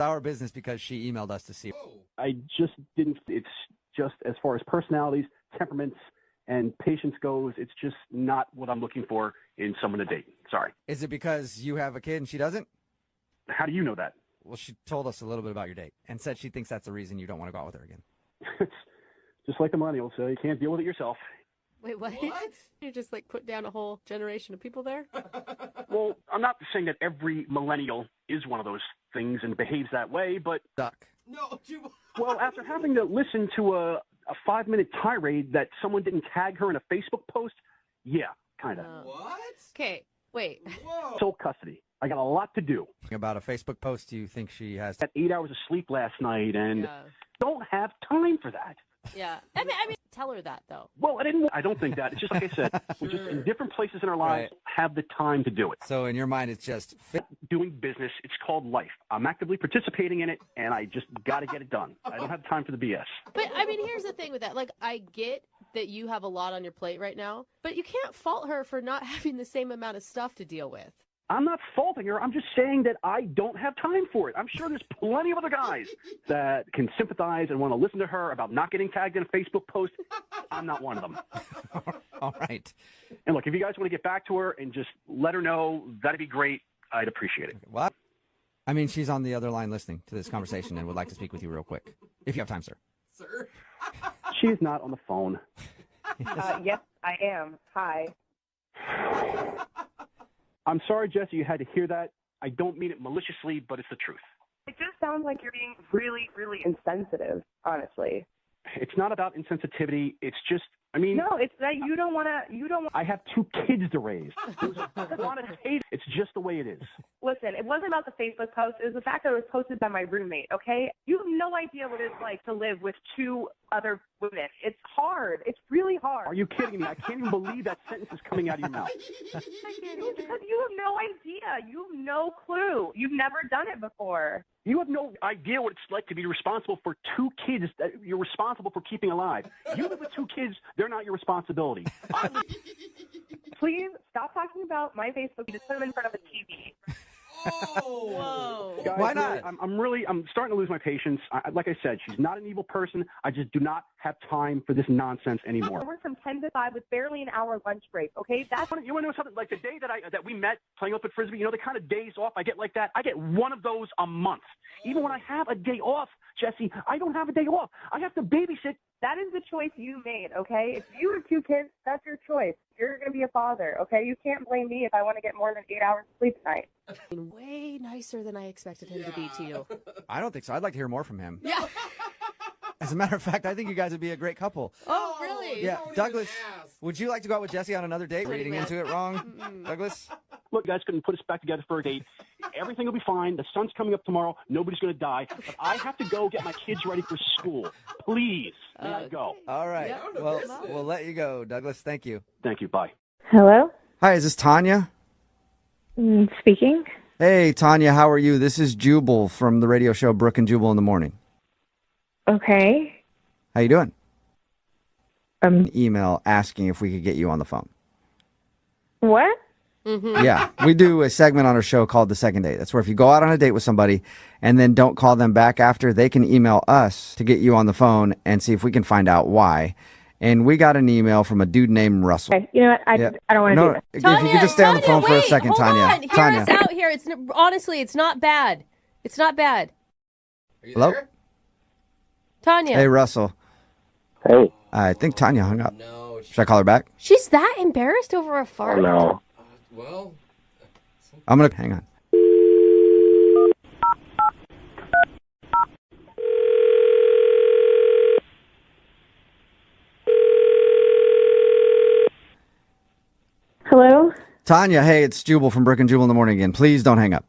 our business because she emailed us to see. I just didn't. It's just as far as personalities, temperaments, and patience goes, it's just not what I'm looking for in someone to date. Sorry. Is it because you have a kid and she doesn't? How do you know that? Well, she told us a little bit about your date and said she thinks that's the reason you don't want to go out with her again. It's just like the millennials, so you can't deal with it yourself. Wait, what? You just like put down a whole generation of people there? Well, I'm not saying that every millennial is one of those things and behaves that way, but Duck. well, after having to listen to a 5-minute tirade that someone didn't tag her in a Facebook post, yeah, kind of. Okay, wait. Sole custody. I got a lot to do. About a Facebook post you think she has. Got 8 hours of sleep last night and don't have time for that. Yeah. I mean, tell her that though. Well, I don't think that. It's just like I said, we're just in different places in our lives have the time to do it. So in your mind, it's just Doing business. It's called life. I'm actively participating in it, and I just got to get it done. I don't have time for the BS. But I mean, here's the thing with that. Like, I get that you have a lot on your plate right now, but you can't fault her for not having the same amount of stuff to deal with. I'm not faulting her. I'm just saying that I don't have time for it. I'm sure there's plenty of other guys that can sympathize and want to listen to her about not getting tagged in a Facebook post. I'm not one of them. all right. And look, if you guys want to get back to her and just let her know, that'd be great. I'd appreciate it. What? I mean, she's on the other line listening to this conversation and would like to speak with you real quick. If you have time, sir. Sir? She's not on the phone. Yes, I am. Hi. I'm sorry, Jesse, you had to hear that. I don't mean it maliciously, but it's the truth. It just sounds like you're being really, really insensitive, honestly. It's not about insensitivity. It's just, I mean... No, it's that you don't want to, I have 2 kids to raise. It's just the way it is. Listen, it wasn't about the Facebook post. It was the fact that it was posted by my roommate, okay? You have no idea what it's like to live with 2 other women. It's hard. It's really hard. Are you kidding me? I can't even believe that sentence is coming out of your mouth. Because you have no idea. You have no clue. You've never done it before. You have no idea what it's like to be responsible for 2 kids that you're responsible for keeping alive. You live with 2 kids. They're not your responsibility. Please stop talking about my Facebook. You just put them in front of a TV. Oh! Guys, Why not? I'm starting to lose my patience. Like I said, she's not an evil person. I just do not have time for this nonsense anymore. I work from 10 to 5 with barely an hour lunch break, okay? That's You want to know something? Like the day that we met playing up at Frisbee, you know, the kind of days off I get like that? I get one of those a month. Even when I have a day off, Jesse, I don't have a day off. I have to babysit. That is the choice you made, okay? If you have 2 kids, that's your choice. You're going to be a father, okay? You can't blame me if I want to get more than 8 hours of sleep tonight. Way nicer than I expected him to be to you. I don't think so. I'd like to hear more from him. Yeah. As a matter of fact, I think you guys would be a great couple. Oh, really? Yeah. Douglas, would you like to go out with Jesse on another date? Reading into it wrong? Douglas? Look, you guys couldn't put us back together for a date. Everything will be fine. The sun's coming up tomorrow. Nobody's going to die. But I have to go get my kids ready for school. Please, may I go? All right. Yeah. Well, we'll let you go, Douglas. Thank you. Thank you. Bye. Hello? Hi, is this Tanya? Speaking. Hey, Tanya, how are you? This is Jubal from the radio show Brooke and Jubal in the Morning. Okay. How you doing? Email asking if we could get you on the phone. What? Yeah, we do a segment on our show called The Second Date. That's where if you go out on a date with somebody and then don't call them back after, they can email us to get you on the phone and see if we can find out why. And we got an email from a dude named Russell. Okay. You know what? I don't want to do this. If you could just stay on the phone for a second, hold Tanya. On. Hear Tanya. us out here. It's honestly, it's not bad. It's not bad. Are you Hello? there? Tanya. Hey, Russell. Hey. I think Tanya hung up. No. Should I call her back? She's that embarrassed over a fart. No. Well, I'm going to hang on. Hello? Tanya, hey, it's Jubal from Brooke and Jubal in the Morning again. Please don't hang up.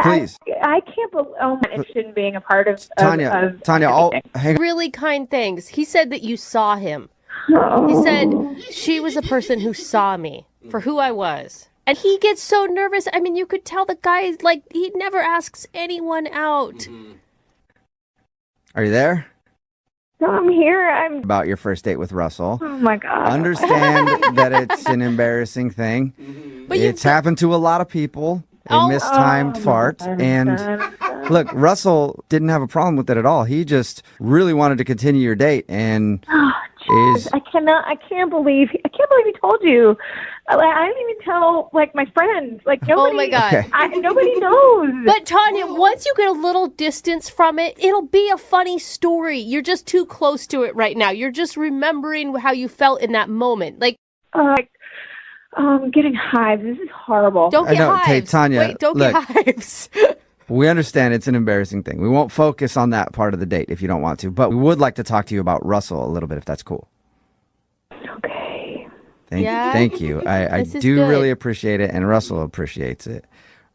Please. I can't believe I'm interested in being a part of Tanya, hang on. Really kind things. He said that you saw him. Oh. He said she was a person who saw me for who I was. And he gets so nervous. I mean, you could tell the guy, like, he never asks anyone out. Are you there? No, I'm here. About your first date with Russell. Oh my God. Understand that it's an embarrassing thing. But It's happened to a lot of people. A mistimed fart. And Look, Russell didn't have a problem with it at all. He just really wanted to continue your date, and is I can't believe he told you. I didn't even tell my friends. Nobody. Oh my God. Okay. Nobody knows. But Tanya, once you get a little distance from it, it'll be a funny story. You're just too close to it right now. You're just remembering how you felt in that moment. I'm getting hives. This is horrible. Don't get I know, hives. hey, Tanya, Wait, don't look. get hives. we understand it's an embarrassing thing. We won't focus on that part of the date if you don't want to, but we would like to talk to you about Russell a little bit if that's cool. Okay. Thank you. I This is do good. really appreciate it, and Russell appreciates it.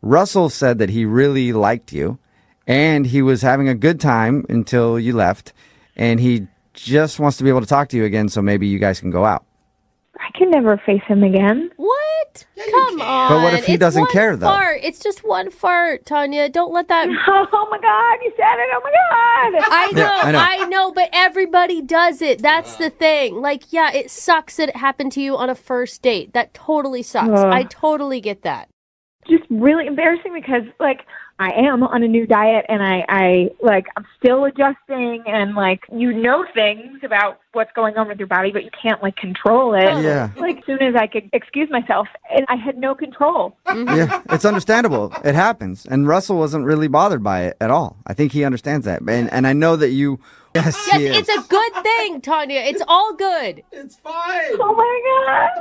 Russell said that he really liked you, and he was having a good time until you left, and he just wants to be able to talk to you again, so maybe you guys can go out. I can never face him again. What? Yeah, you Come can. on. But what if he It's doesn't one care, though? Fart. It's just one fart, Tanya. Don't let that. Oh my God! You said it. Oh my God! I know, Yeah, I know. I know, but everybody does it. That's the thing. Yeah, it sucks that it happened to you on a first date. That totally sucks. Ugh. I totally get that. Just really embarrassing because I am on a new diet and I'm still adjusting and things about what's going on with your body, but you can't control it. Yeah. As soon as I could excuse myself, and I had no control. Yeah, it's understandable. It happens. And Russell wasn't really bothered by it at all. I think he understands that. And I know that you... Yes, he is. Yes, it's a good thing, Tanya. It's all good. It's fine. Oh my God!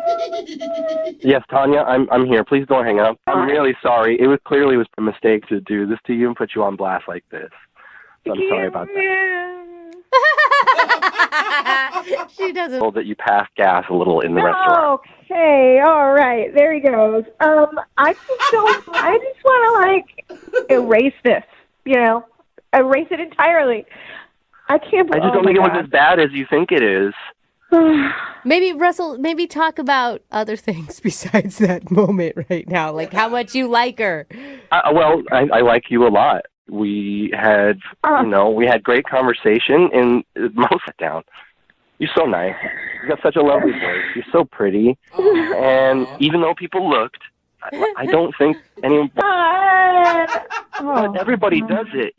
Yes, Tanya, I'm here. Please don't hang up. I'm really sorry. It was clearly a mistake to do this to you and put you on blast like this. So I'm sorry about that. She doesn't. That you passed gas a little in the restaurant. Okay, all right, there he goes. I just want to erase this. Erase it entirely. I can't. I just don't think it was as bad as you think it is. Maybe, Russell, talk about other things besides that moment right now. How much you like her. I like you a lot. We had, we had great conversation and most sit down. You're so nice. You got such a lovely voice. You're so pretty. And even though people looked, I don't think anyone, but everybody does it,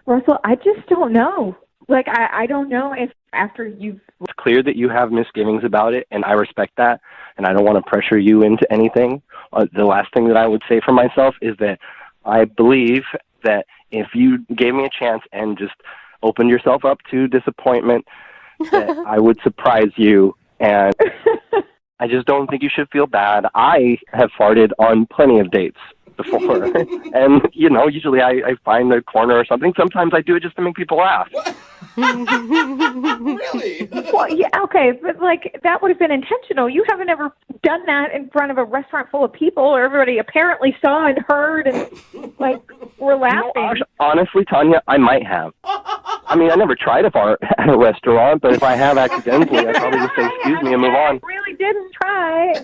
Russell, I just don't know. I don't know if after you've... It's clear that you have misgivings about it, and I respect that, and I don't want to pressure you into anything. The last thing that I would say for myself is that I believe that if you gave me a chance and just opened yourself up to disappointment, that I would surprise you, and I just don't think you should feel bad. I have farted on plenty of dates before, and usually I find a corner or something. Sometimes I do it just to make people laugh. Really? Well, yeah, okay, but that would have been intentional. You haven't ever done that in front of a restaurant full of people where everybody apparently saw and heard and were laughing. Honestly, Tanya, I might have. I mean, I never tried to fart at a restaurant, but if I have accidentally, I'd probably just say excuse me and move on. I really didn't try.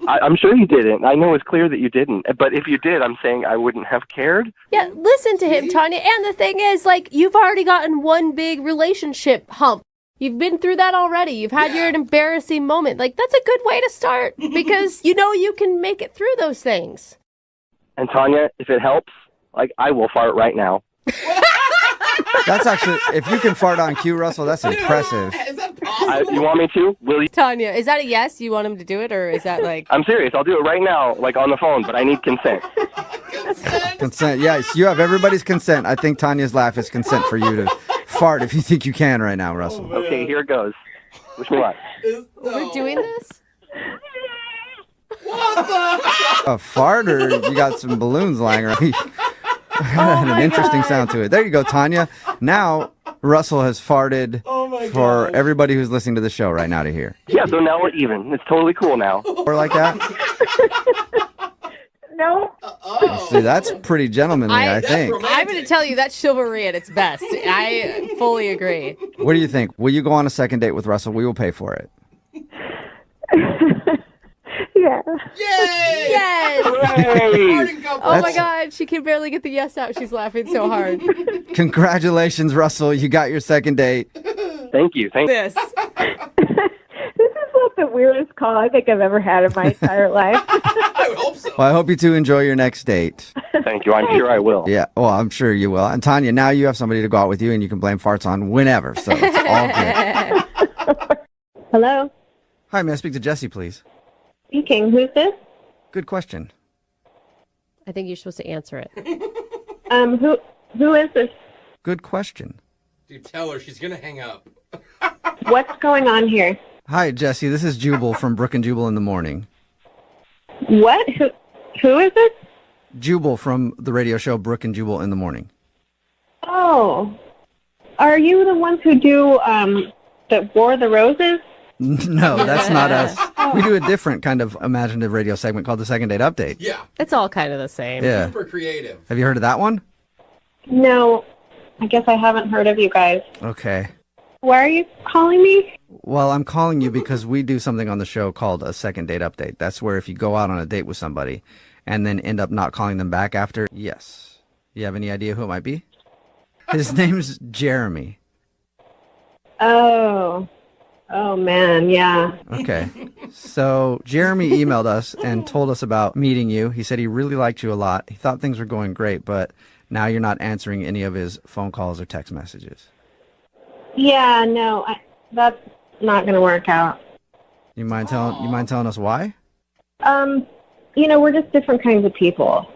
I'm sure you didn't. I know it's clear that you didn't. But if you did, I'm saying I wouldn't have cared. Yeah, listen to him, Tanya. And the thing is, you've already gotten one big relationship hump. You've been through that already. You've had your embarrassing moment. That's a good way to start because you can make it through those things. And Tanya, if it helps, I will fart right now. That's actually, if you can fart on cue, Russell, that's impressive. Is that possible? You want me to? Will you? Tanya, is that a yes? You want him to do it, or is that I'm serious. I'll do it right now, on the phone, but I need consent. Consent. Yes, you have everybody's consent. I think Tanya's laugh is consent for you to fart if you think you can right now, Russell. Okay, here it goes. Wish me luck. we're doing this? What the? A fart, or you got some balloons lying around? Had an interesting sound to it. There you go, Tanya. Now, Russell has farted for everybody who's listening to the show right now to hear. Yeah, so now we're even. It's totally cool now. Or like that? No. See, that's pretty gentlemanly, I think. I'm going to tell you that's chivalry at its best. I fully agree. What do you think? Will you go on a second date with Russell? We will pay for it. Yeah. Yay! Yes! Hey! Farting couple. Oh my God, she can barely get the yes out. She's laughing so hard. Congratulations, Russell. You got your second date. Thank you. This. This is the weirdest call I think I've ever had in my entire life. I hope so. Well, I hope you two enjoy your next date. Thank you. I'm sure I will. Yeah, well, I'm sure you will. And Tanya, now you have somebody to go out with you, and you can blame farts on whenever. So it's all good. Hello, Hi, may I speak to Jesse, please? speaking. Who's this? Good question. I think you're supposed to answer it. Who is this? Good question. Dude, tell her she's gonna hang up. What's going on here? Hi, Jesse. This is Jubal from Brook and Jubal in the Morning. What? Who is it? Jubal from the radio show Brook and Jubal in the Morning. Oh, are you the ones who do that wore the roses? No, that's not us. We do a different kind of imaginative radio segment called the Second Date Update. Yeah, It's all kind of the same. Yeah. super creative. Have you heard of that one? No, I guess I haven't heard of you guys. Okay. Why are you calling me? Well, I'm calling you because we do something on the show called a Second Date Update. That's where if you go out on a date with somebody and then end up not calling them back after, yes. You have any idea who it might be? His name's Jeremy. Oh man, yeah. Okay. So Jeremy emailed us and told us about meeting you. He said he really liked you a lot. He thought things were going great, but now you're not answering any of his phone calls or text messages. Yeah, no, that's not going to work out. You mind telling us why? We're just different kinds of people.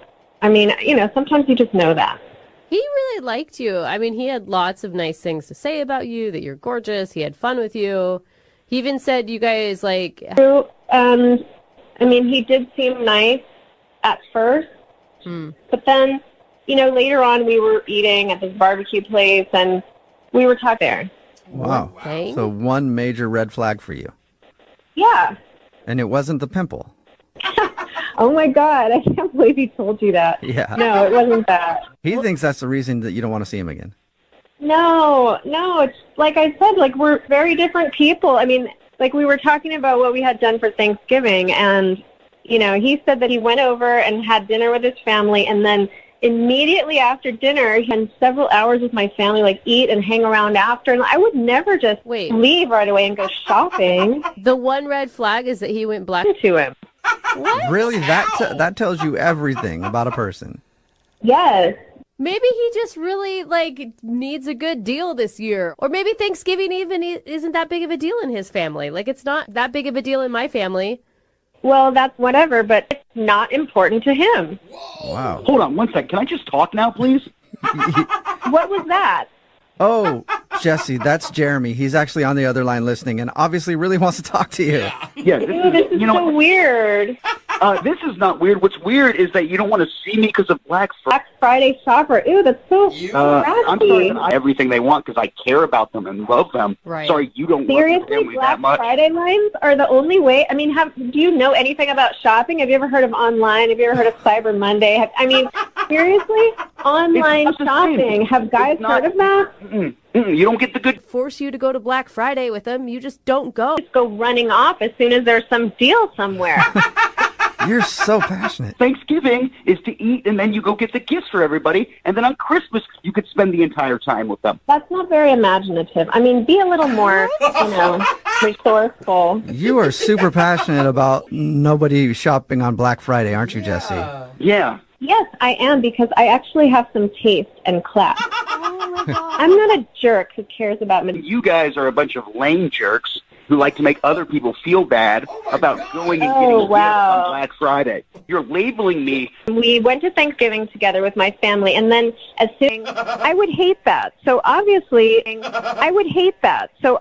I mean, sometimes you just know that. He really liked you. I mean, he had lots of nice things to say about you, that you're gorgeous. He had fun with you. He even said you guys, like... He did seem nice at first. But then, later on we were eating at this barbecue place and we were talking there. Wow. Thing? So one major red flag for you. Yeah. And it wasn't the pimple. Oh my God, I can't believe he told you that. Yeah. No, it wasn't that. He thinks that's the reason that you don't want to see him again. No, it's like I said, like we're very different people. I mean, like we were talking about what we had done for Thanksgiving and, he said that he went over and had dinner with his family and then immediately after dinner, he had several hours with my family, like eat and hang around after. And I would never just leave right away and go shopping. The one red flag is that he went black to him. What? Really? That tells you everything about a person. Yes. Maybe he just really, needs a good deal this year. Or maybe Thanksgiving even isn't that big of a deal in his family. Like, it's not that big of a deal in my family. Well, that's whatever, but it's not important to him. Wow. Hold on one sec. Can I just talk now, please? What was that? Oh, Jesse, that's Jeremy. He's actually on the other line listening and obviously really wants to talk to you. Yeah, This is so weird. This is not weird. What's weird is that you don't want to see me because of Black Friday. Black Friday shopper. Ew, that's so I'm sorry that everything they want because I care about them and love them. Right. Sorry, you don't love your Seriously, family Black that much. Friday lines are the only way. I mean, do you know anything about shopping? Have you ever heard of online? Have you ever heard of Cyber Monday? Seriously? Online It's not the shopping. same. Have guys It's not- heard of that? You don't get the good. Force you to go to Black Friday with him. You just don't go. Just go running off as soon as there's some deal somewhere. You're so passionate. Thanksgiving is to eat, and then you go get the gifts for everybody, and then on Christmas you could spend the entire time with them. That's not very imaginative. I mean, be a little more, resourceful. You are super passionate about nobody shopping on Black Friday, aren't you, Jesse? Yeah. Yes, I am, because I actually have some taste and class. I'm not a jerk who cares about me. You guys are a bunch of lame jerks who like to make other people feel bad about going and getting gifts on Black Friday. You're labeling me. We went to Thanksgiving together with my family, and then I would hate that. So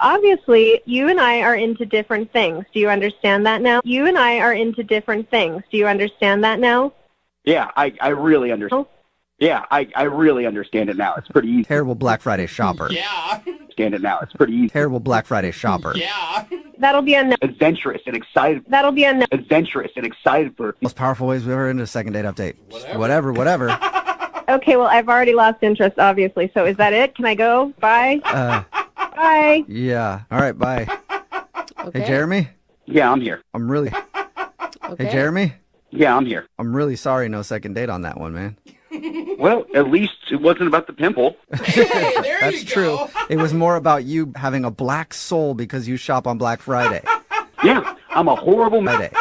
obviously, you and I are into different things. Do you understand that now? You and I are into different things. Do you understand that now? Yeah, I really understand. Yeah, I really understand it now. It's pretty easy. Terrible Black Friday shopper. Yeah. Understand it now. It's pretty easy. Terrible Black Friday shopper. Yeah. That'll be a no. Adventurous and excited. Adventurous and excited for. Most powerful ways we've ever into a second date update. Whatever. Okay, well, I've already lost interest, obviously. So is that it? Can I go? Bye. Bye. Yeah. All right, bye. Okay. Hey, Jeremy? Yeah, I'm here. Hey, Okay. Jeremy? Yeah, I'm here. I'm really sorry no second date on that one, man. Well, at least it wasn't about the pimple. There That's you true. go. It was more about you having a black soul because you shop on Black Friday. Yeah, I'm a horrible man. Friday.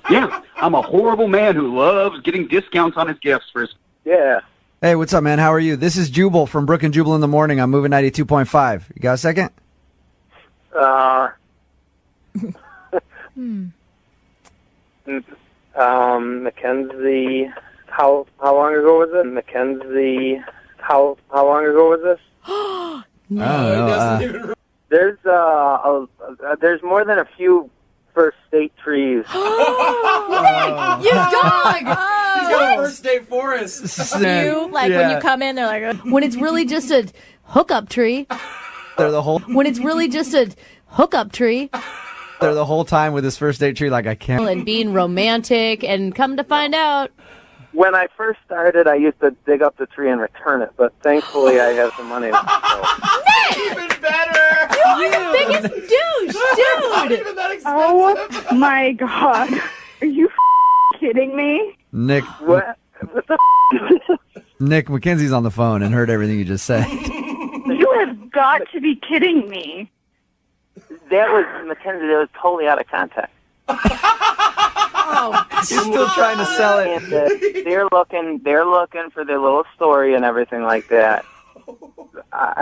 Yeah, I'm a horrible man who loves getting discounts on his gifts for his Yeah. Hey, what's up, man? How are you? This is Jubal from Brook and Jubal in the Morning. I'm moving 92.5. You got a second? Mackenzie, how long ago was it? Mackenzie, how long ago was this? I don't know. There's more than a few first date trees. You dog! He's got a first date for us. You, like when you come in, they're like, when it's really just a hookup tree. They're the whole When it's really just a hookup tree. they're the whole time with this first date tree. Like I can't. And being romantic, and come to find out, When I first started, I used to dig up the tree and return it, but thankfully I have some money. Even better. you're the biggest douche, Not dude. even that expensive. Oh my god. Are you kidding me? Nick, What the Nick, Mackenzie's on the phone and heard everything you just said. You have got to be kidding me. That was, Mackenzie, that was totally out of context. She's still trying to sell it. They're looking for their little story and everything like that. How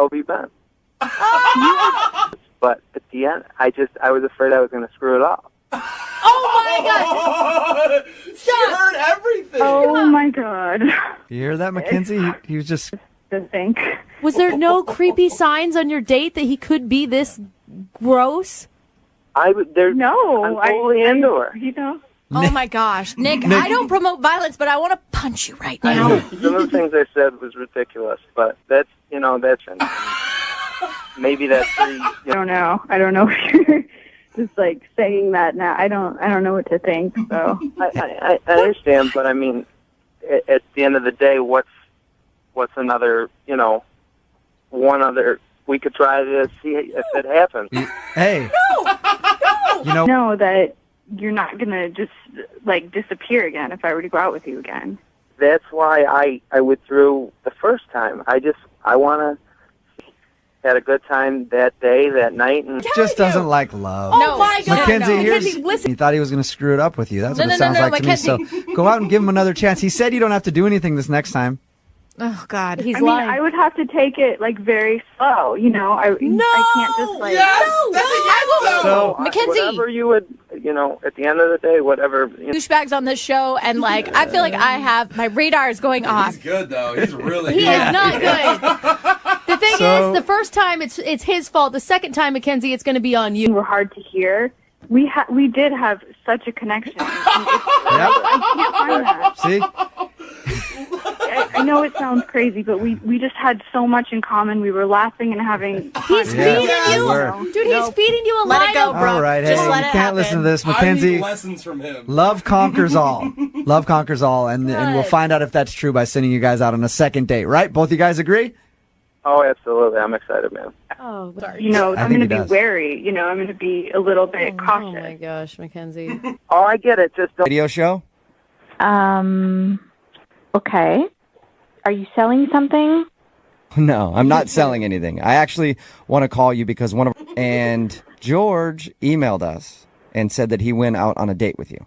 have you been? But at the end, I was afraid I was going to screw it up. Oh my god! She heard everything. Oh my god. You hear that, Mackenzie? He was just. To think. Was there no creepy signs on your date that he could be this gross? No, I'm totally into her. You know. Oh my gosh, Nick! I don't promote violence, but I want to punch you right now. Some of the things I said was ridiculous, but that's maybe that's I don't know. I don't know if you're just like saying that now. I don't know what to think. So I understand, but I mean, at the end of the day, what's another, one other, we could try to see if it happens. Hey. You know. know that you're not gonna just like disappear again if I were to go out with you again. That's why I withdrew the first time. I want to had a good time that day, that night, and Just doesn't like love. Oh my god, Mackenzie, here's. Mackenzie, listen. He thought he was going to screw it up with you. That's what No, it sounds like to me. Mackenzie. So go out and give him another chance. He said you don't have to do anything this next time. Oh god, he's I mean, lying. I would have to take it like very slow. I can't just like. Yes, that's a yes, though. So Mackenzie. whatever you would, at the end of the day, whatever. Douchebags on this show, and like I feel like I have my radar is going off. He's good though. He's really He good. is not good. The thing So- is, the first time it's his fault. The second time, Mackenzie, it's going to be on you. Were hard to hear. We did have such a connection. And I can't find that. See? I know it sounds crazy, but we just had so much in common. We were laughing and having. He's Yeah, feeding we you, were. dude. He's feeding you a Let it line go, of- bro. All right, Just hey, let you it can't happen. listen to this, I need Mackenzie. lessons from him. Love conquers all. Love conquers all, and we'll find out if that's true by sending you guys out on a second date, right? Both you guys agree? Oh, absolutely. I'm excited, man. Oh, sorry. I'm think going to he be does. wary. I'm going to be a little bit Oh cautious. my gosh, Mackenzie. Oh, I get it. Just don't. Radio show? Okay. Are you selling something? No, I'm not selling anything. I actually want to call you because and George emailed us and said that he went out on a date with you.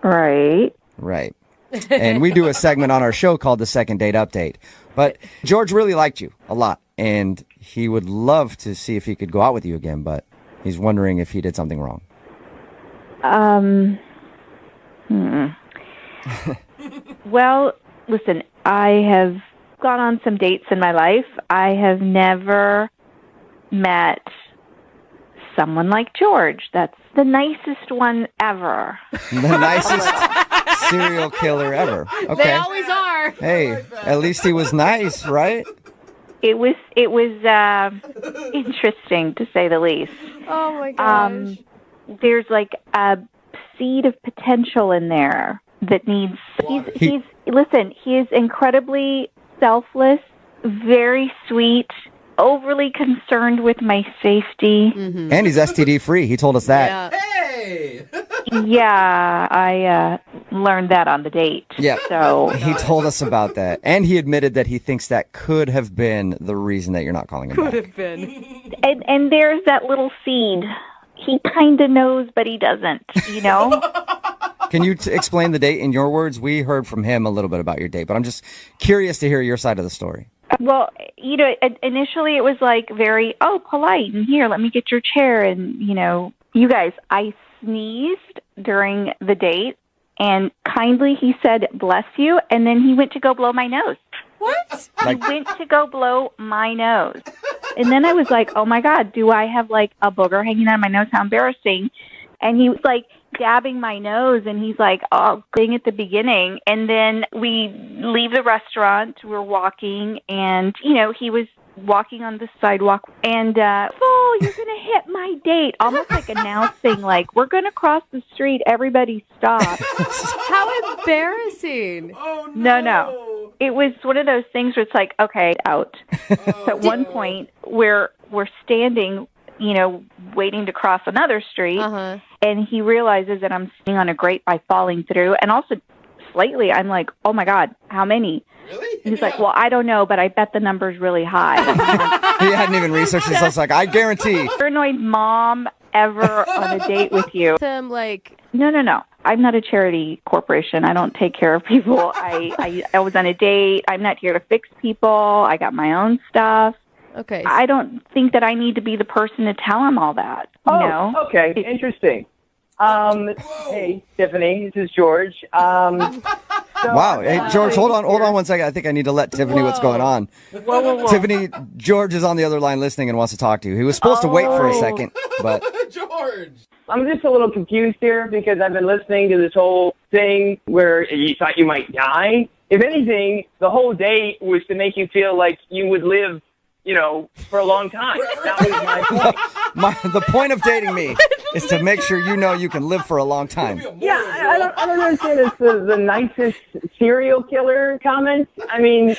Right. Right. And we do a segment on our show called the Second Date Update. But George really liked you a lot, and he would love to see if he could go out with you again, but he's wondering if he did something wrong. Well, listen, I have gone on some dates in my life. I have never met someone like George. That's the nicest one ever. The nicest serial killer ever. Okay. They always are. Hey, at least he was nice, right? It was interesting to say the least. Oh my gosh. There's like a seed of potential in there that needs. He is incredibly selfless, very sweet, overly concerned with my safety. And he's STD free. He told us that. Yeah. Hey! Yeah, I learned that on the date. Yeah. So He told us about that. And he admitted that he thinks that could have been the reason that you're not calling him back. and there's that little seed. He kind of knows, but he doesn't. Can you explain the date in your words? We heard from him a little bit about your date, but I'm just curious to hear your side of the story. Well, initially it was like very, polite, and here, let me get your chair. And, you guys, I sneezed during the date, and kindly he said, bless you, and then he went to go blow my nose. What? He went to go blow my nose. And then I was like, oh my God, do I have like a booger hanging out of my nose? How embarrassing. And he was like dabbing my nose, and he's like, thing at the beginning. And then we leave the restaurant, we're walking, and, he was walking on the sidewalk, and, you're going to hit my date. Almost like announcing, like, we're going to cross the street, everybody stop. How embarrassing. Oh, No. It was one of those things where it's like, okay, out. So at one point, we're standing, waiting to cross another street, and he realizes that I'm sitting on a grate by falling through, and also slightly, I'm like, oh my God, how many? Really? He's like, well, I don't know, but I bet the number's really high. He hadn't even researched this. I was like, I guarantee. Paranoid mom ever on a date with you? Him like, No. I'm not a charity corporation. I don't take care of people. I was on a date. I'm not here to fix people. I got my own stuff. okay. I don't think that I need to be the person to tell him all that. Okay. Interesting. Hey, Tiffany, this is George. Wow. Hey, George, hold on 1 second. I think I need to let Tiffany what's going on. Whoa. Tiffany, George is on the other line listening and wants to talk to you. He was supposed to wait for a second, but George. I'm just a little confused here because I've been listening to this whole thing where you thought you might die. If anything, the whole date was to make you feel like you would live, for a long time. That was my point. the point of dating me is to make sure you can live for a long time. Yeah, I don't understand. It's the nicest serial killer comment. I mean,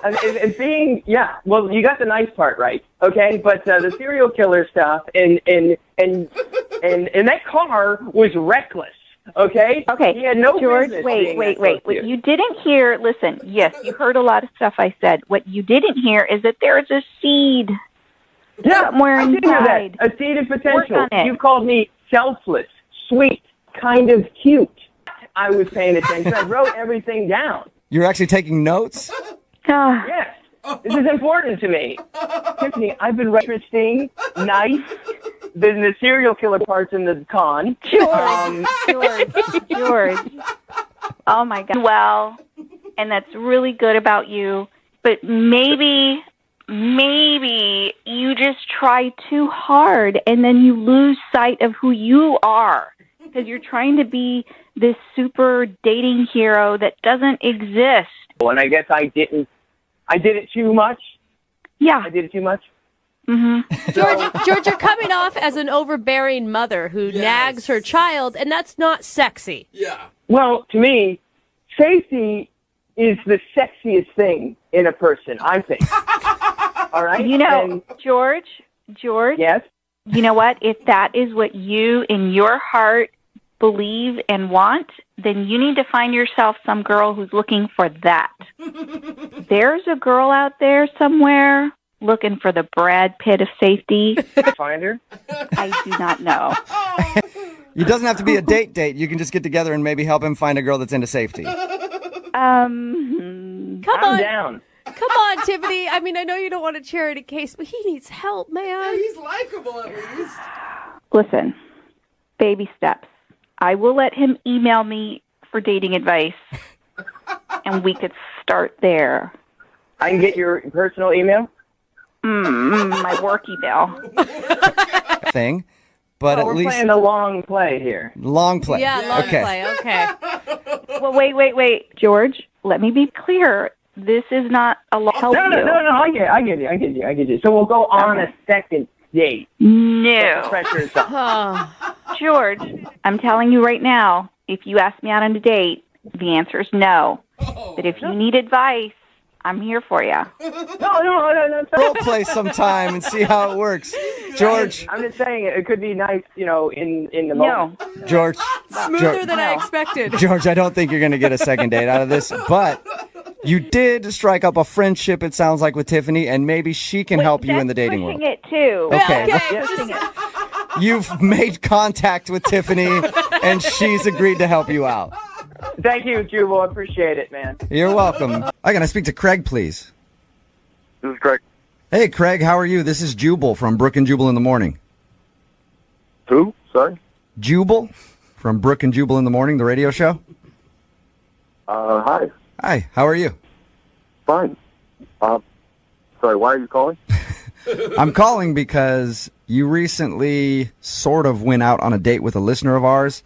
it's being, well, you got the nice part right, okay? But the serial killer stuff and that car was reckless. Okay. Okay. He had no George, business wait. being that What close to you didn't hear, listen, yes, you heard a lot of stuff I said. What you didn't hear is that there is a seed somewhere I did hear inside. that. A seed of Work potential. on it. You called me selfless, sweet, kind of cute. I was paying attention. I wrote everything down. You're actually taking notes? Yes. This is important to me. Tiffany, I've been interesting, nice, than the serial killer parts in the con. George. Oh, my God. Well, and that's really good about you, but maybe you just try too hard, and then you lose sight of who you are because you're trying to be this super dating hero that doesn't exist. And I guess I did it too much. Yeah. I did it too much. Mm-hmm. George, you're coming off as an overbearing mother who nags her child, and that's not sexy. Yeah. Well, to me, safety is the sexiest thing in a person, I think. All right? And, George? Yes? You know what? If that is what you, in your heart, believe and want, then you need to find yourself some girl who's looking for that. There's a girl out there somewhere looking for the Brad Pitt of safety. Find her? I do not know. It doesn't have to be a date. You can just get together and maybe help him find a girl that's into safety. Come I'm down. Come on, Tiffany. I mean, I know you don't want a charity case, but he needs help, man. He's likable at least. Listen, baby steps. I will let him email me for dating advice, and we could start there. I can get your personal email? My work email. Thing. But at we're least playing a long play here. Long play. Yeah, long okay. play. Okay. Well, wait. George, let me be clear. This is not a long help. No. I get you. So we'll go on a second date. No. The pressure is on. George, I'm telling you right now, if you ask me out on a date, the answer is no. But if you need advice, I'm here for you. No. Role play sometime and see how it works. George. I'm just saying it could be nice, in the moment. No. George. Smoother than I expected. George, I don't think you're going to get a second date out of this, but you did strike up a friendship, it sounds like, with Tiffany, and maybe she can help you in the dating world. It too. Okay. Okay. You've made contact with Tiffany, and she's agreed to help you out. Thank you, Jubal. I appreciate it, man. You're welcome. Can I speak to Craig, please? This is Craig. Hey, Craig, how are you? This is Jubal from Brook and Jubal in the Morning. Who? Sorry? Jubal from Brook and Jubal in the Morning, the radio show. Hi. Hi, how are you? Fine. Sorry, why are you calling? I'm calling because you recently sort of went out on a date with a listener of ours,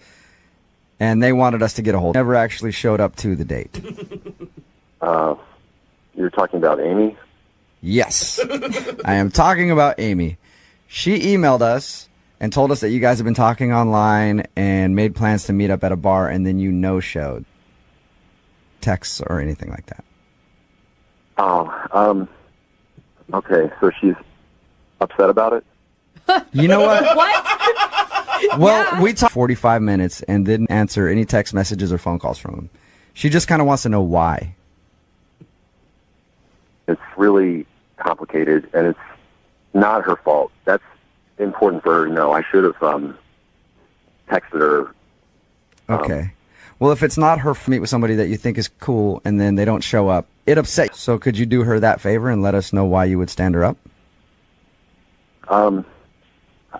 and they wanted us to get a hold. Never actually showed up to the date. You're talking about Amy? Yes. I am talking about Amy. She emailed us and told us that you guys have been talking online and made plans to meet up at a bar, and then you no-showed. Texts or anything like that. Okay, so she's upset about it? You know what? What? Well, we talked 45 minutes and didn't answer any text messages or phone calls from him. She just kind of wants to know why. It's really complicated, and it's not her fault. That's important for her to know. I should have texted her. Okay. Well, if it's not her meet with somebody that you think is cool and then they don't show up, it upsets you. So could you do her that favor and let us know why you would stand her up?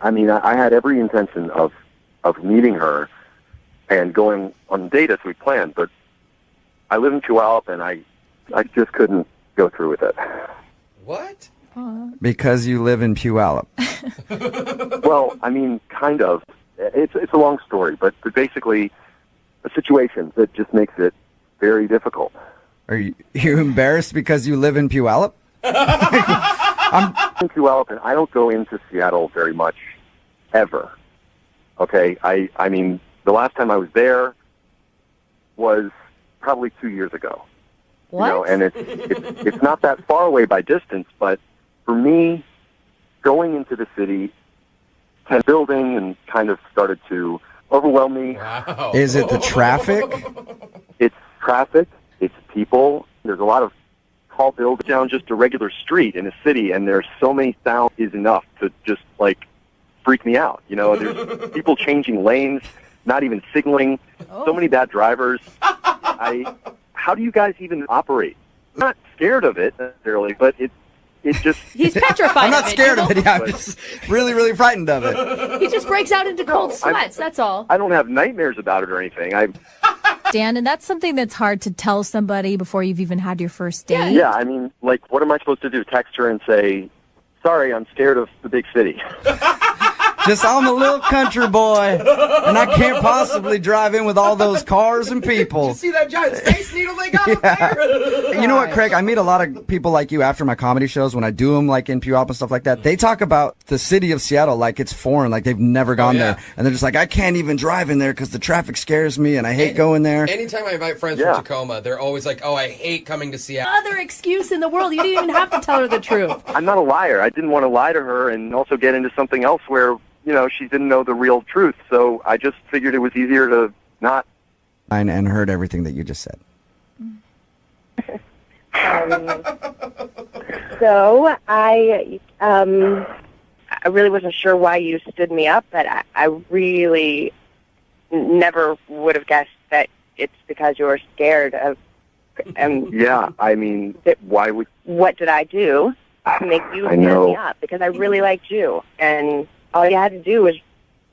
I mean, I had every intention of meeting her and going on a date as we planned, but I live in Puyallup, and I just couldn't go through with it. What? Because you live in Puyallup. Well, I mean, kind of. It's a long story, but basically a situation that just makes it very difficult. Are you embarrassed because you live in Puyallup? I'm in Puyallup, and I don't go into Seattle very much, ever. Okay? I mean, the last time I was there was probably 2 years ago. What? You know, and it's not that far away by distance, but for me, going into the city, the building and kind of started to overwhelm me. Wow. Is it the traffic? It's traffic. It's people. There's a lot of tall buildings down just a regular street in a city, and there's so many sounds is enough to just, like, freak me out. You know, there's people changing lanes, not even signaling, so many bad drivers. How do you guys even operate? I'm not scared of it necessarily, but it just... He's petrified. I'm not of scared it, of it. Yeah, I'm just really, really frightened of it. He just breaks out into cold sweats. That's all. I don't have nightmares about it or anything. Dan, and that's something that's hard to tell somebody before you've even had your first date. Yeah, I mean, like, what am I supposed to do? Text her and say, sorry, I'm scared of the big city. Just, I'm a little country boy, and I can't possibly drive in with all those cars and people. Did you see that giant space needle they got up there? You know what, Craig? I meet a lot of people like you after my comedy shows when I do them, like in Puyallup and stuff like that. They talk about the city of Seattle like it's foreign, like they've never gone there. And they're just like, I can't even drive in there because the traffic scares me and I hate going there. Anytime I invite friends from Tacoma, they're always like, oh, I hate coming to Seattle. Other excuse in the world. You didn't even have to tell her the truth. I'm not a liar. I didn't want to lie to her and also get into something else where, you know, she didn't know the real truth. So I just figured it was easier to not. And heard everything that you just said. So I really wasn't sure why you stood me up, but I really never would have guessed that it's because you were scared of. Yeah, I mean, why would? What did I do to make you stand me up? Because I really liked you, and all you had to do was,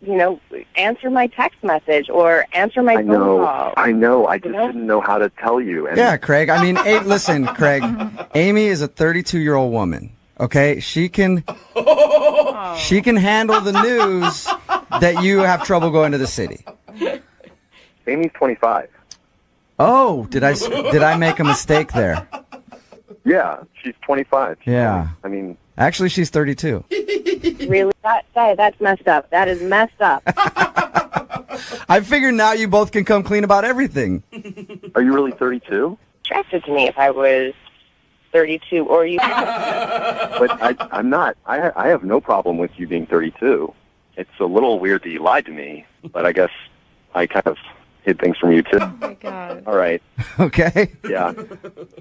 you know, answer my text message or answer my phone call. I know. I just didn't know how to tell you. And Yeah, Craig. I mean, listen, Craig. Amy is a 32-year-old woman. Okay, she can handle the news that you have trouble going to the city. Amy's 25. Oh, did I make a mistake there? Yeah, she's 25. Yeah. I mean, actually, she's 32. Really? That's messed up. That is messed up. I figure now you both can come clean about everything. Are you really 32? Attracted to me if I was 32 or you. But I'm not. I have no problem with you being 32. It's a little weird that you lied to me, but I guess I kind of hid things from you too. Oh my God. All right. Okay. Yeah.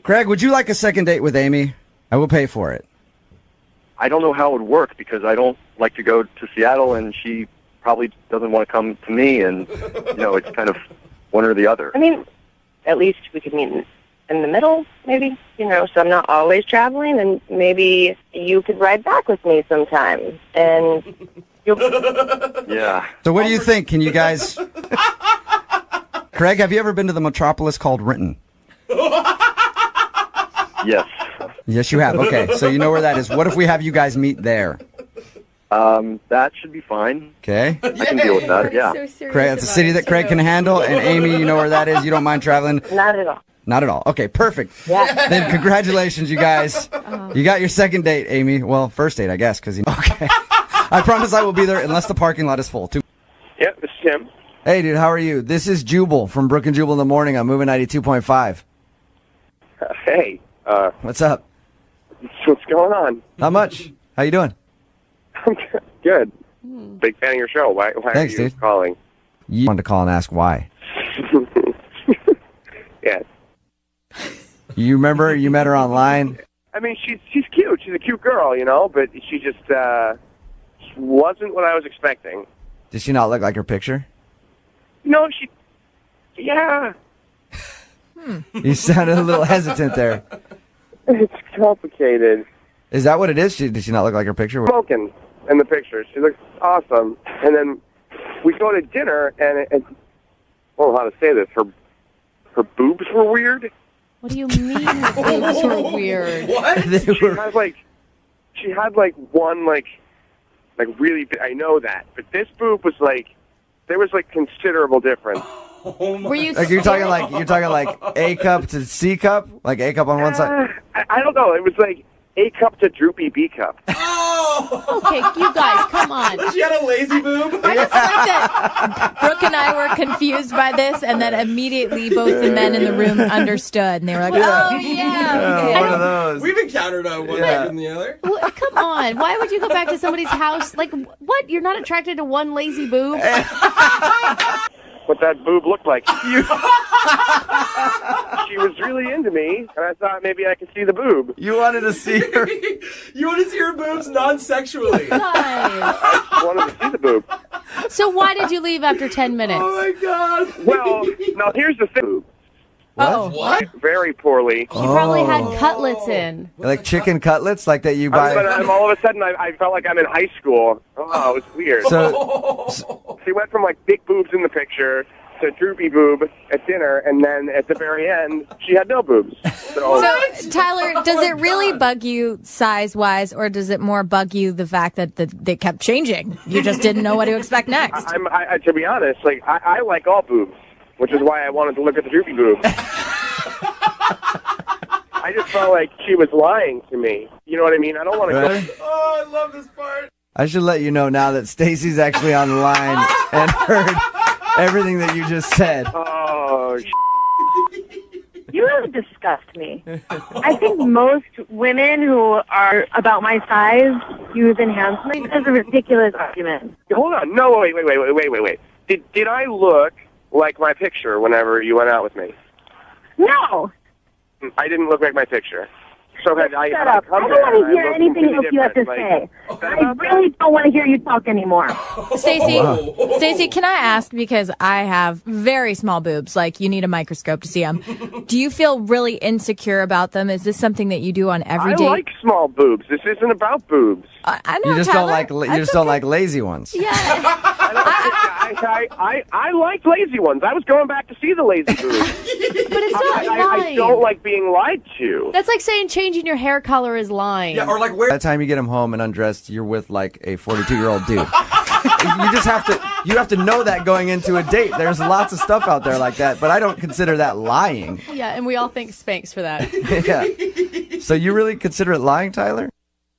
Craig, would you like a second date with Amy? I will pay for it. I don't know how it would work because I don't like to go to Seattle, and she probably doesn't want to come to me, and it's kind of one or the other. I mean, at least we could meet in the middle, maybe, so I'm not always traveling, and maybe you could ride back with me sometime, and you'll... Yeah. So what do you think? Can you guys... Craig, have you ever been to the metropolis called Renton? Yes. Yes, you have. Okay, so you know where that is. What if we have you guys meet there? That should be fine. Okay. I can deal with that, yeah. Craig, it's a city that Craig can handle. And Amy, you know where that is. You don't mind traveling? Not at all. Not at all. Okay, perfect. Yeah. Then congratulations, you guys. You got your second date, Amy. Well, first date, I guess, because okay. I promise I will be there unless the parking lot is full. Yep, this is Tim. Hey, dude, how are you? This is Jubal from Brook and Jubal in the Morning on Moving 92.5. Hey. What's up? What's going on? Not much. How you doing? Good. Big fan of your show. Why Thanks, are you dude. calling? You wanted to call and ask why. Yeah. You remember you met her online? I mean, she's cute. She's a cute girl, but she just wasn't what I was expecting. Did she not look like her picture? No, yeah. You sounded a little hesitant there. It's complicated. Is that what it is? Did she not look like her picture? Smoking in the picture. She looks awesome. And then we go to dinner, and I don't know how to say this. Her boobs were weird. What do you mean boobs were weird? What? She had one really big, I know that, but this boob was there was considerable difference. Were you you're talking like A cup to C cup? Like A cup on one side? I don't know. It was A cup to droopy B cup. Oh! Okay, you guys, come on. She had a lazy boob? I just like that Brooke and I were confused by this, and then immediately both the men in the room understood, and they were like, oh, yeah. Okay. One of those. We've encountered one better than the other. Come on. Why would you go back to somebody's house? Like, what? You're not attracted to one lazy boob? What that boob looked like. She was really into me, and I thought maybe I could see the boob. You wanted to see her. You want to see her boobs non-sexually. Nice. I just wanted to see the boob. So why did you leave after 10 minutes? Oh, my God. Well, now here's the thing. Oh. What? Very poorly. She probably had cutlets in. Like chicken cutlets, like that you buy. But all of a sudden, I felt like I'm in high school. Oh, it was weird. So She went from big boobs in the picture to droopy boob at dinner, and then at the very end, she had no boobs. So Tyler, does it really bug you size-wise, or does it more bug you the fact that they kept changing? You just didn't know what to expect next. to be honest, I like all boobs, which is why I wanted to look at the droopy boob. I just felt like she was lying to me. You know what I mean? I don't want to go. Oh, I love this part. I should let you know now that Stacy's actually on the line and heard everything that you just said. Oh, You really disgust me. I think most women who are about my size use enhancement. It's a ridiculous argument. hold on. No, wait. Did I look like my picture whenever you went out with me? No. I didn't look like my picture. So had I Shut up. I don't want to hear anything else you have to say. I really don't want to hear you talk anymore. Stacey, can I ask, because I have very small boobs, like you need a microscope to see them. Do you feel really insecure about them? Is this something that you do on every date? I like small boobs. This isn't about boobs. I know, You just Tyler. don't like lazy ones. Yeah. I like lazy ones. I was going back to see the lazy boobs. But it's not I lying. don't like being lied to. That's like saying changing your hair color is lying. Yeah, or where... By the time you get him home and undressed, you're with like a 42-year-old dude. You have to know that going into a date. There's lots of stuff out there like that, but I don't consider that lying. Yeah, and we all thank Spanx for that. Yeah. So you really consider it lying, Tyler?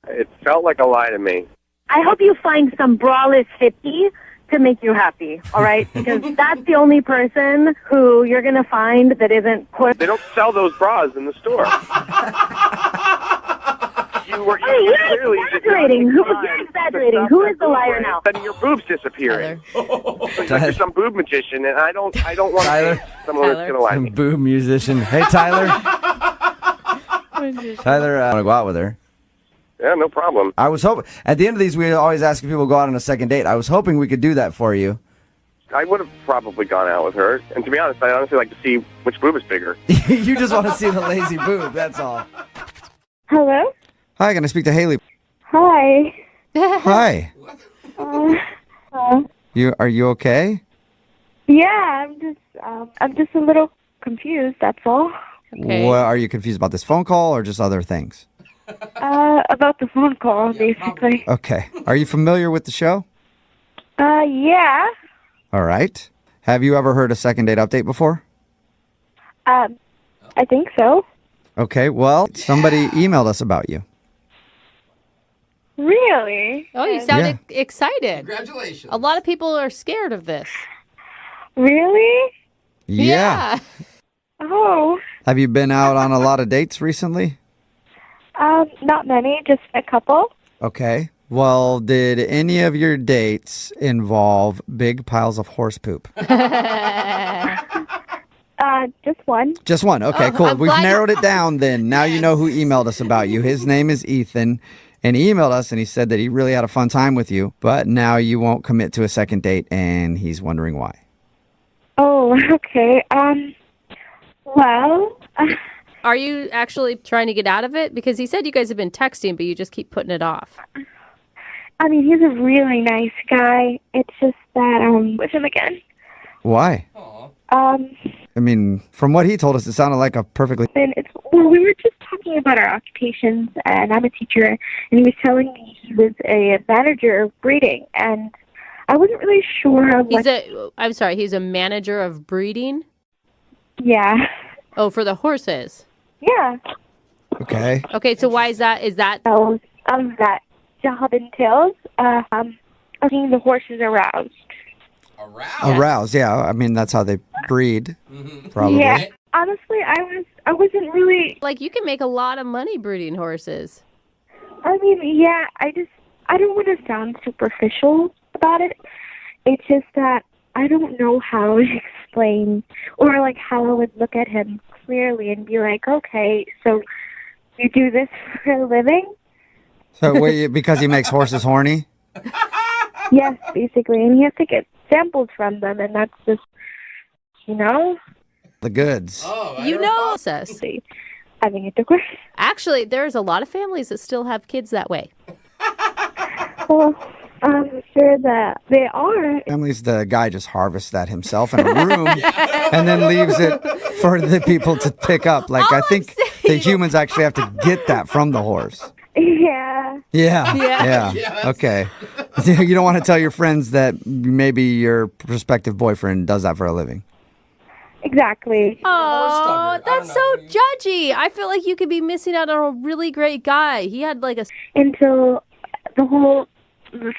It felt like a lie to me. I hope you find some braless hippie to make you happy, all right? Because that's the only person who you're going to find that isn't... They don't sell those bras in the store. You're exaggerating. You're exaggerating. Who is the liar now? Suddenly your boobs disappearing. It's like you're some boob magician, and I don't want Tyler? to be someone that's going to lie to Some me. boob musician. Hey, Tyler. Tyler, I want to go out with her. Yeah, no problem. I was hoping, at the end of these, we always ask if people go out on a second date. I was hoping we could do that for you. I would have probably gone out with her. And to be honest, I honestly like to see which boob is bigger. You just want to see the lazy boob, that's all. Hello? Hi, can I speak to Haley? Hi. Hi. Uh, Are you okay? yeah, I'm just a little confused, that's all. Okay. What, are you confused about this phone call or just other things? About the phone call, basically. Okay. Are you familiar with the show? Yeah. All right. Have you ever heard a second date update before? I think so. Okay, well, somebody emailed us about you. Really? Oh, you sounded excited. Congratulations. A lot of people are scared of this. Really? Yeah. Oh. Have you been out on a lot of dates recently? Not many, just a couple. Okay. Well, did any of your dates involve big piles of horse poop? Just one. Just one. Okay, cool. I'm We've glad- narrowed it down then. Now you know who emailed us about you. His name is Ethan, and he emailed us and he said that he really had a fun time with you, but now you won't commit to a second date and he's wondering why. Oh, okay. Well, Are you actually trying to get out of it? Because he said you guys have been texting, but you just keep putting it off. I mean, he's a really nice guy. It's just that, with him again. Why? I mean, from what he told us, it sounded like a perfectly... Well, we were just talking about our occupations, and I'm a teacher, and he was telling me he was a manager of breeding, and I wasn't really sure of I'm sorry, he's a manager of breeding? Yeah. Oh, for the horses. Yeah. Okay. Okay, so why is that? Is that... So, that job entails, getting the horses aroused. Aroused, yeah. I mean, that's how they breed, probably. Yeah. Honestly, I wasn't really... Like, you can make a lot of money breeding horses. I mean, yeah, I don't want to sound superficial about it. It's just that I don't know how to explain, or like how I would look at him clearly and be like, okay, so you do this for a living? So, because he makes horses horny? Yes, basically. And he has to get samples from them, and that's just, The goods. You know us. Having intercourse. Actually, there's a lot of families that still have kids that way. Well, I'm sure that they are. Families, the guy just harvests that himself in a room and then leaves it for the people to pick up. Like, I think the humans actually have to get that from the horse. Yeah. Yeah. Okay. You don't want to tell your friends that maybe your prospective boyfriend does that for a living. Exactly. Oh, that's so judgy. I feel like you could be missing out on a really great guy. He had like a... Until the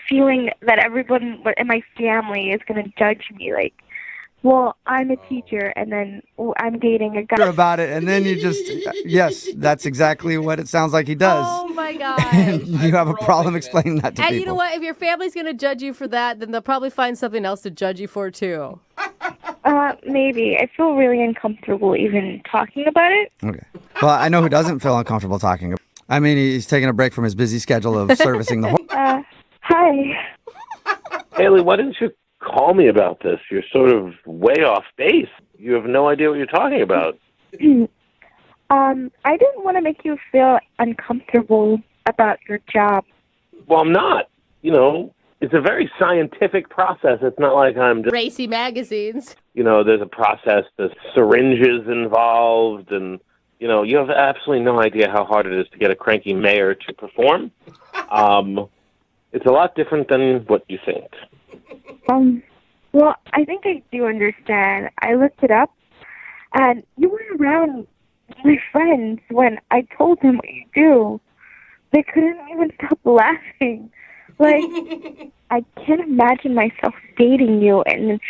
feeling that everyone in my family is going to judge me, like, well, I'm a teacher, and then I'm dating a guy. About it, and then you just, yes, that's exactly what it sounds like he does. Oh, my God. And you have a problem explaining that to And people. you know what? If your family's going to judge you for that, then they'll probably find something else to judge you for, too. Maybe. I feel really uncomfortable even talking about it. Okay. Well, I know who doesn't feel uncomfortable talking. I mean, he's taking a break from his busy schedule of servicing the horse. Hi. Haley, why didn't you call me about this? You're sort of way off base. You have no idea what you're talking about. I didn't want to make you feel uncomfortable about your job. Well, I'm not. It's a very scientific process. It's not like I'm just, Racy magazines. There's a process, there's syringes involved, and, you have absolutely no idea how hard it is to get a cranky mayor to perform. It's a lot different than what you think. Well, I think I do understand. I looked it up, and you were around my friends when I told them what you do. They couldn't even stop laughing. Like, I can't imagine myself dating you and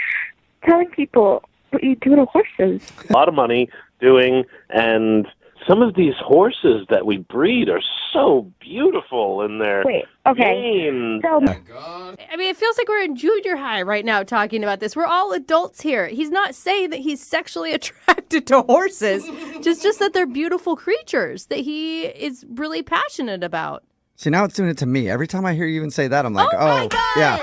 telling people what you do to horses. A lot of money doing, and some of these horses that we breed are so beautiful in their manes. So, I mean, it feels like we're in junior high right now talking about this. We're all adults here. He's not saying that he's sexually attracted to horses, just that they're beautiful creatures that he is really passionate about. See, now it's doing it to me. Every time I hear you even say that, I'm like, my God! yeah.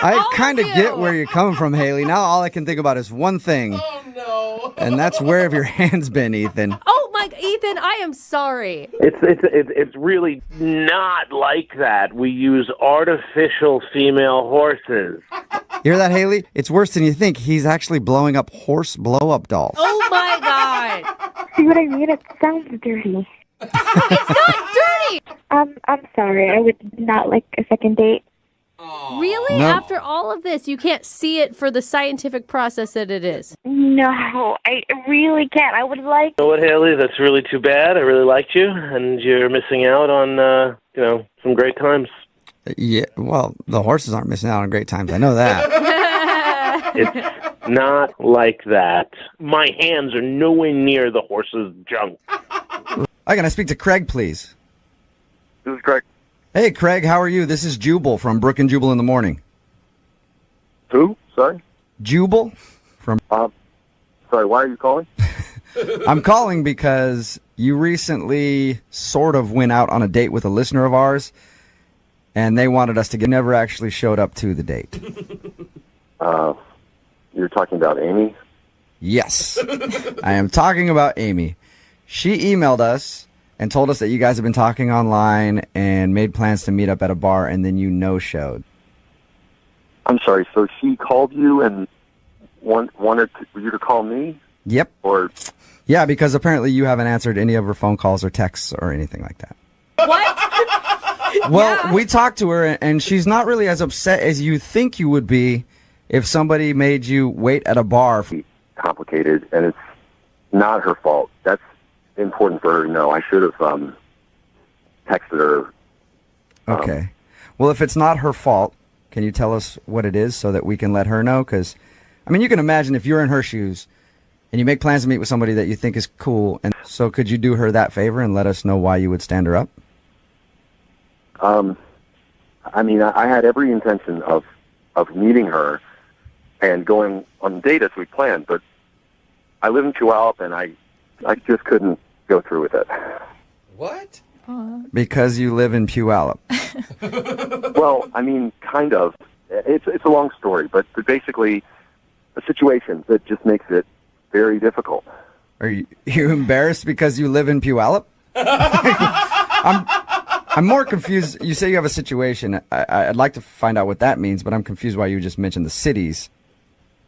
I All kind of of get you. where you're coming from, Haley. Now all I can think about is one thing. Oh, no. And that's where have your hands been, Ethan? Oh my, Ethan, I am sorry. It's really not like that. We use artificial female horses. You hear that, Haley? It's worse than you think. He's actually blowing up horse blow-up dolls. Oh my God. See what I mean? It sounds dirty. It's not dirty. I'm sorry. I would not like a second date. Really? No. After all of this, you can't see it for the scientific process that it is. No, I really can't. I would like. You know what, Haley? That's really too bad. I really liked you, and you're missing out on, some great times. Yeah, well, the horses aren't missing out on great times. I know that. It's not like that. My hands are nowhere near the horse's junk. Hi, can I speak to Craig, please? This is Craig. Hey, Craig, how are you? This is Jubal from Brook and Jubal in the Morning. Who? Sorry? Jubal from... Sorry, why are you calling? I'm calling because you recently sort of went out on a date with a listener of ours, and they wanted us to get... Never actually showed up to the date. You're talking about Amy? Yes. I am talking about Amy. She emailed us and told us that you guys have been talking online and made plans to meet up at a bar, and then you no-showed. I'm sorry, so she called you and wanted you to call me? Yep. Or... Yeah, because apparently you haven't answered any of her phone calls or texts or anything like that. What? Well, we talked to her, and she's not really as upset as you think you would be if somebody made you wait at a bar. Complicated, and it's not her fault. That's important for her to know. I should have texted her. Okay. Well, if it's not her fault, can you tell us what it is so that we can let her know? Because, I mean, you can imagine if you're in her shoes and you make plans to meet with somebody that you think is cool, and so could you do her that favor and let us know why you would stand her up? I mean, I had every intention of meeting her and going on the date as we planned, but I live in Puyallup, and I just couldn't go through with it. What? Because you live in Puyallup. Well, I mean, kind of. It's a long story, but basically a situation that just makes it very difficult. Are you embarrassed because you live in Puyallup? I'm more confused. You say you have a situation. I'd like to find out what that means, but I'm confused why you just mentioned the cities.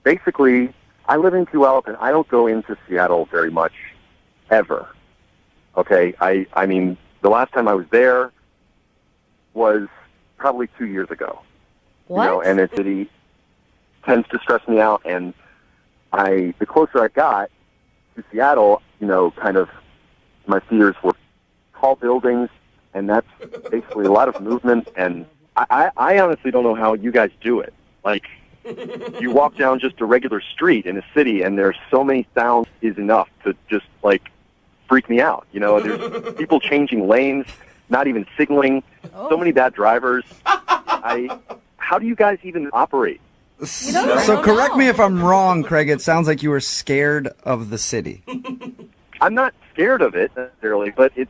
Basically, I live in Puyallup, and I don't go into Seattle very much, ever. Okay? I mean, the last time I was there was probably 2 years ago. What? You know, and the city tends to stress me out, and the closer I got to Seattle, you know, kind of my fears were tall buildings, and that's basically a lot of movement, and I honestly don't know how you guys do it. Like, you walk down just a regular street in a city, and there's so many sounds is enough to just, like, freak me out. You know, there's people changing lanes, not even signaling, so many bad drivers. How do you guys even operate? So correct me if I'm wrong, Craig. It sounds like you were scared of the city. I'm not scared of it necessarily, but it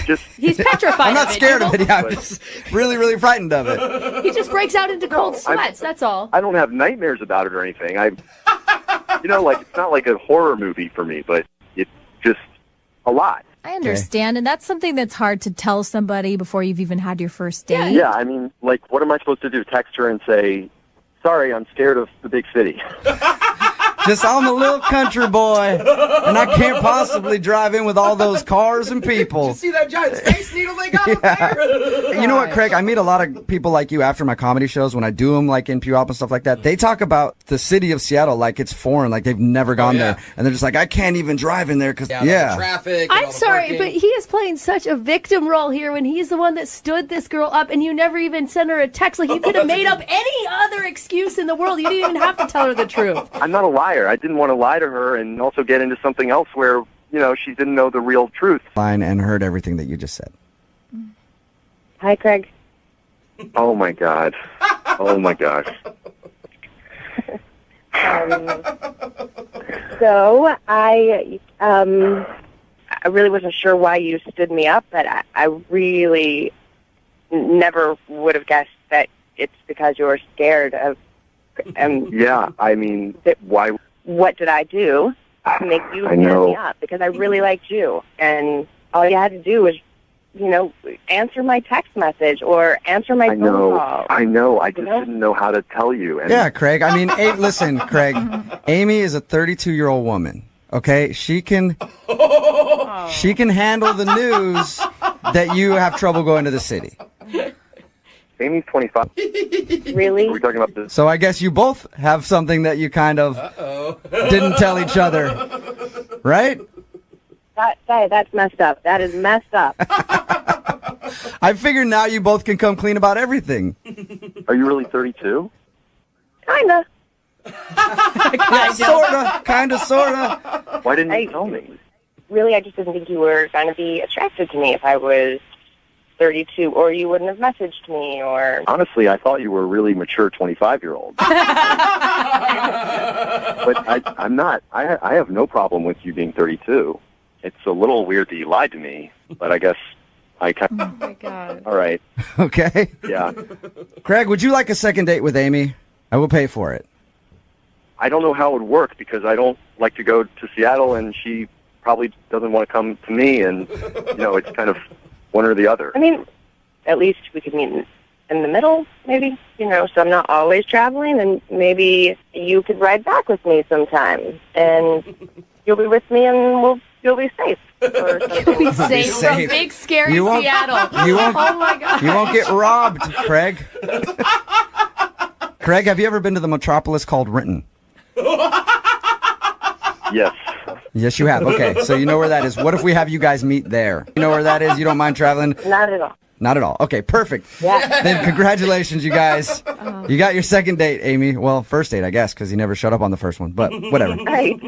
just... He's petrified. I'm not scared of it. Yeah, I'm just really, really frightened of it. He just breaks out into cold sweats. That's all. I don't have nightmares about it or anything. You know, like, it's not like a horror movie for me, but it's just a lot. I understand, and that's something that's hard to tell somebody before you've even had your first date. Yeah, I mean, like, what am I supposed to do? Text her and say, sorry, I'm scared of the big city. Just I'm a little country boy, and I can't possibly drive in with all those cars and people. Did you see that giant space needle they got up there? You know what, Craig? I meet a lot of people like you after my comedy shows when I do them, like in Puyallup and stuff like that. They talk about the city of Seattle like it's foreign, like they've never gone there, and they're just like, I can't even drive in there because the traffic. I'm sorry, but he is playing such a victim role here when he's the one that stood this girl up, and you never even sent her a text. Like, you could have made up any other excuse in the world. You didn't even have to tell her the truth. I'm not a liar. I didn't want to lie to her and also get into something else where, you know, she didn't know the real truth. Line and heard everything that you just said. Hi, Craig. Oh, my God. Oh, my gosh. So I really wasn't sure why you stood me up, but I really never would have guessed that it's because you're scared of. Yeah, I mean, why? What did I do to make you stand me up? Because I really liked you, and all you had to do was, answer my text message or answer my phone call. I know. I just didn't know how to tell you. And Yeah, Craig. I mean, listen, Craig. Amy is a 32-year-old woman. Okay, she can handle the news that you have trouble going to the city. Amy's 25. Really? Are we talking about this? So I guess you both have something that you kind of didn't tell each other, right? That's messed up. That is messed up. I figure now you both can come clean about everything. Are you really 32? Kinda. Kinda, sorta. Why didn't you tell me? Really, I just didn't think you were going to be attracted to me if I was 32, or you wouldn't have messaged me, or... Honestly, I thought you were a really mature 25-year-old. But I'm not. I have no problem with you being 32. It's a little weird that you lied to me, but I guess I kind of... Oh, my God. All right. Okay. Yeah. Craig, would you like a second date with Amy? I will pay for it. I don't know how it would work because I don't like to go to Seattle, and she probably doesn't want to come to me, and, it's kind of one or the other. I mean, at least we could meet in the middle, maybe, so I'm not always traveling, and maybe you could ride back with me sometime, and you'll be with me, and you'll be safe. You'll be safe from big, scary Seattle. You won't, oh, my God. You won't get robbed, Craig. Craig, have you ever been to the metropolis called Renton? Yes. Yes, you have. Okay, so you know where that is. What if we have you guys meet there? You know where that is? You don't mind traveling? Not at all. Not at all. Okay, perfect. Yeah. Then congratulations, you guys. You got your second date, Amy. Well, first date, I guess, because you never showed up on the first one, but whatever. Right.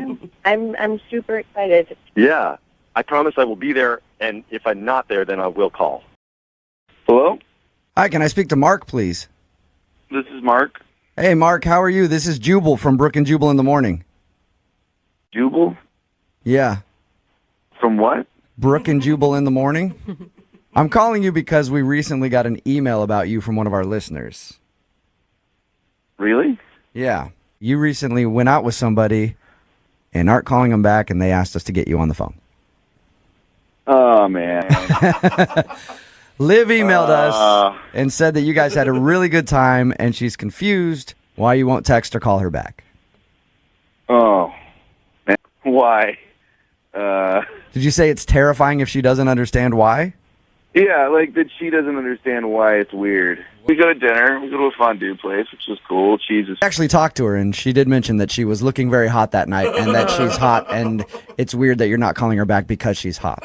I'm super excited. Yeah. I promise I will be there, and if I'm not there, then I will call. Hello? Hi, can I speak to Mark, please? This is Mark. Hey, Mark, how are you? This is Jubal from Brook and Jubal in the Morning. Jubal? Yeah. From what? Brook and Jubal in the Morning. I'm calling you because we recently got an email about you from one of our listeners. Really? Yeah. You recently went out with somebody and aren't calling them back, and they asked us to get you on the phone. Oh, man. Liv emailed us and said that you guys had a really good time, and she's confused why you won't text or call her back. Oh, man. Why? Did you say it's terrifying if she doesn't understand why? Yeah, like that she doesn't understand why it's weird. We go to dinner. We go to a fondue place, which is cool. Cheese is... I actually talked to her, and she did mention that she was looking very hot that night, and that she's hot, and it's weird that you're not calling her back because she's hot.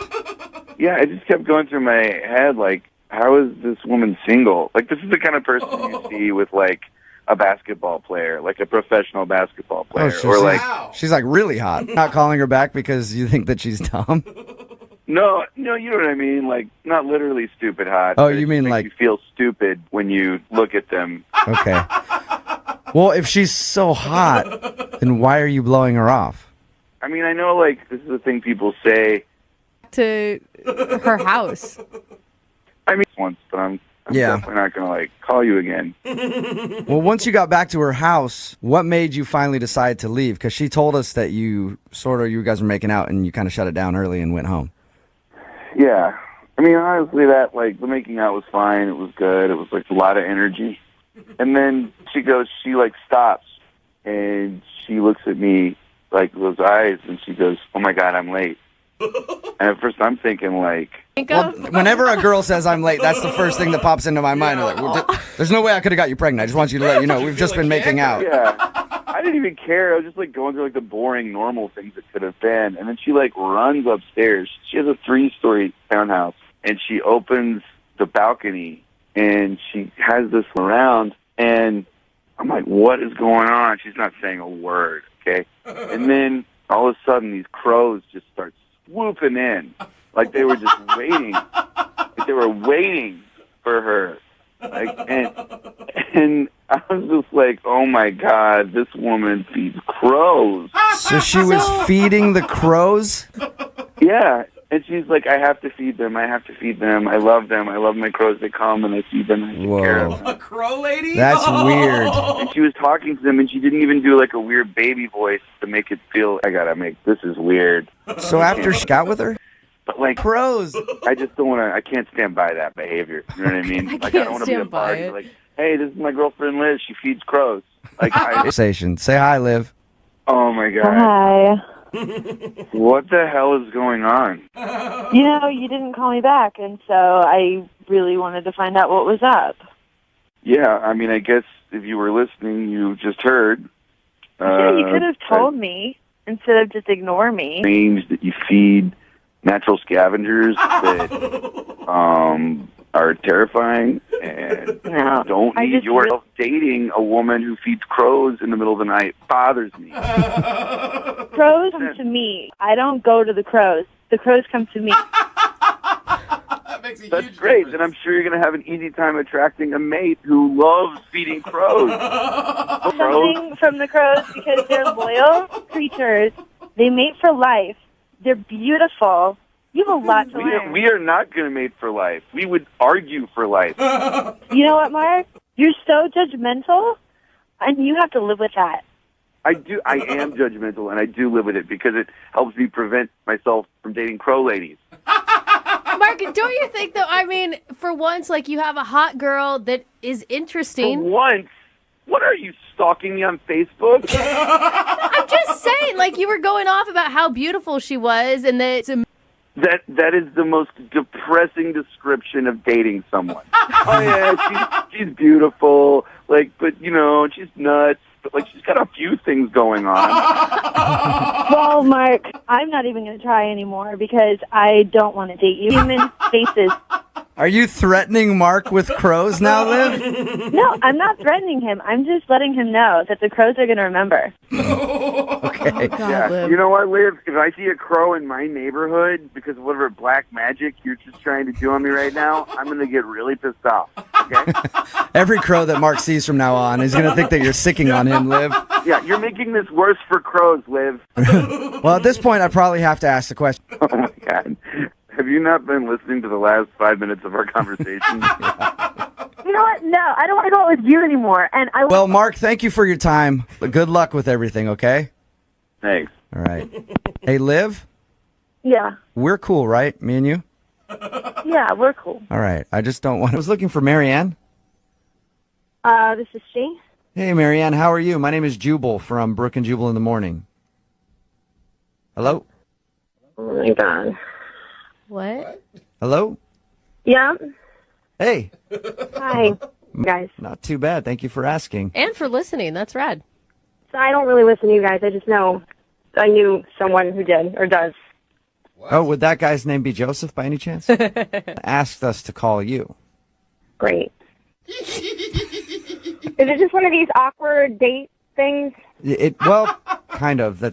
Yeah, it just kept going through my head, like, how is this woman single? Like, this is the kind of person you see with, like, a basketball player, like a professional basketball player. She's like really hot. Not calling her back because you think that she's dumb? No, you know what I mean? Like, not literally stupid hot. Oh, you mean like... You feel stupid when you look at them. Okay. Well, if she's so hot, then why are you blowing her off? I mean, I know, like, this is the thing people say. To her house. I mean, once, but I'm definitely not going to, like, call you again. Well, once you got back to her house, what made you finally decide to leave? Because she told us that you guys were making out and you kind of shut it down early and went home. Yeah. I mean, honestly, the making out was fine. It was good. It was, like, a lot of energy. And then she stops, and she looks at me, like, those eyes, and she goes, "Oh, my God, I'm late." And at first I'm thinking, like... Well, whenever a girl says I'm late, that's the first thing that pops into my mind. Like, there's no way I could have got you pregnant. I just want you to let you know. We've just been making out. Yeah. I didn't even care. I was just, like, going through, like, the boring, normal things that could have been. And then she, like, runs upstairs. She has a 3-story townhouse. And she opens the balcony, and she has this around. And I'm like, what is going on? She's not saying a word, okay? And then all of a sudden, these crows just start swooping in, like they were just waiting. Like they were waiting for her. Like, and I was just like, oh my God, this woman feeds crows. So she was feeding the crows? Yeah, And she's like, I have to feed them. I have to feed them. I love them. I love my crows. They come and I feed them. And I take care of them. A crow lady? That's weird. And she was talking to them, and she didn't even do like a weird baby voice to make it feel, this is weird. So after she got with her? But like crows. I just don't want to, I can't stand by that behavior. You know what I mean? I don't want to be a party. Like, hey, this is my girlfriend Liz. She feeds crows. Like, Conversation. Say hi, Liv. Oh my God. Hi. What the hell is going on? You know, you didn't call me back, and so I really wanted to find out what was up. Yeah, I mean, I guess if you were listening, you just heard. Yeah, you could have told me instead of just ignore me. Strange that you feed natural scavengers that are terrifying and don't need yourself dating a woman who feeds crows in the middle of the night bothers me. Crows come to me. I don't go to the crows. The crows come to me. That's great. Then I'm sure you're going to have an easy time attracting a mate who loves feeding crows. Something from the crows because they're loyal creatures. They mate for life. They're beautiful. You have a lot to learn. We are not going to mate for life. We would argue for life. You know what, Mark? You're so judgmental, and you have to live with that. I am judgmental, and I do live with it because it helps me prevent myself from dating crow ladies. Mark, don't you think, though, I mean, for once, like, you have a hot girl that is interesting. For once? What are you, stalking me on Facebook? I'm just saying, like, you were going off about how beautiful she was, and that it's That is the most depressing description of dating someone. Oh yeah, she's beautiful, like, but you know, she's nuts, but like she's got a few things going on. Well, Mark, I'm not even going to try anymore because I don't want to date you. Human faces. Are you threatening Mark with crows now, Liv? No, I'm not threatening him. I'm just letting him know that the crows are going to remember. Okay. Yeah, you know what, Liv? If I see a crow in my neighborhood because of whatever black magic you're just trying to do on me right now, I'm going to get really pissed off. Okay? Every crow that Mark sees from now on is going to think that you're sicking on him, Liv. Yeah, you're making this worse for crows, Liv. Well, at this point, I probably have to ask the question. Oh my God. Have you not been listening to the last 5 minutes of our conversation? You know what? No, I don't want to go out with you anymore. And Well, Mark, thank you for your time. Good luck with everything, okay? Thanks. All right. Hey, Liv? Yeah. We're cool, right? Me and you? Yeah, we're cool. All right. I just don't want... I was looking for Marianne. This is she. Hey, Marianne, how are you? My name is Jubal from Brook and Jubal in the Morning. Hello? Oh, my God. What? Hello? Yeah. Hey. Hi, guys. Not too bad. Thank you for asking. And for listening. That's rad. So I don't really listen to you guys. I just know I knew someone who did or does. Oh, would that guy's name be Joseph by any chance? Asked us to call you. Great. Is it just one of these awkward date things? Well, kind of.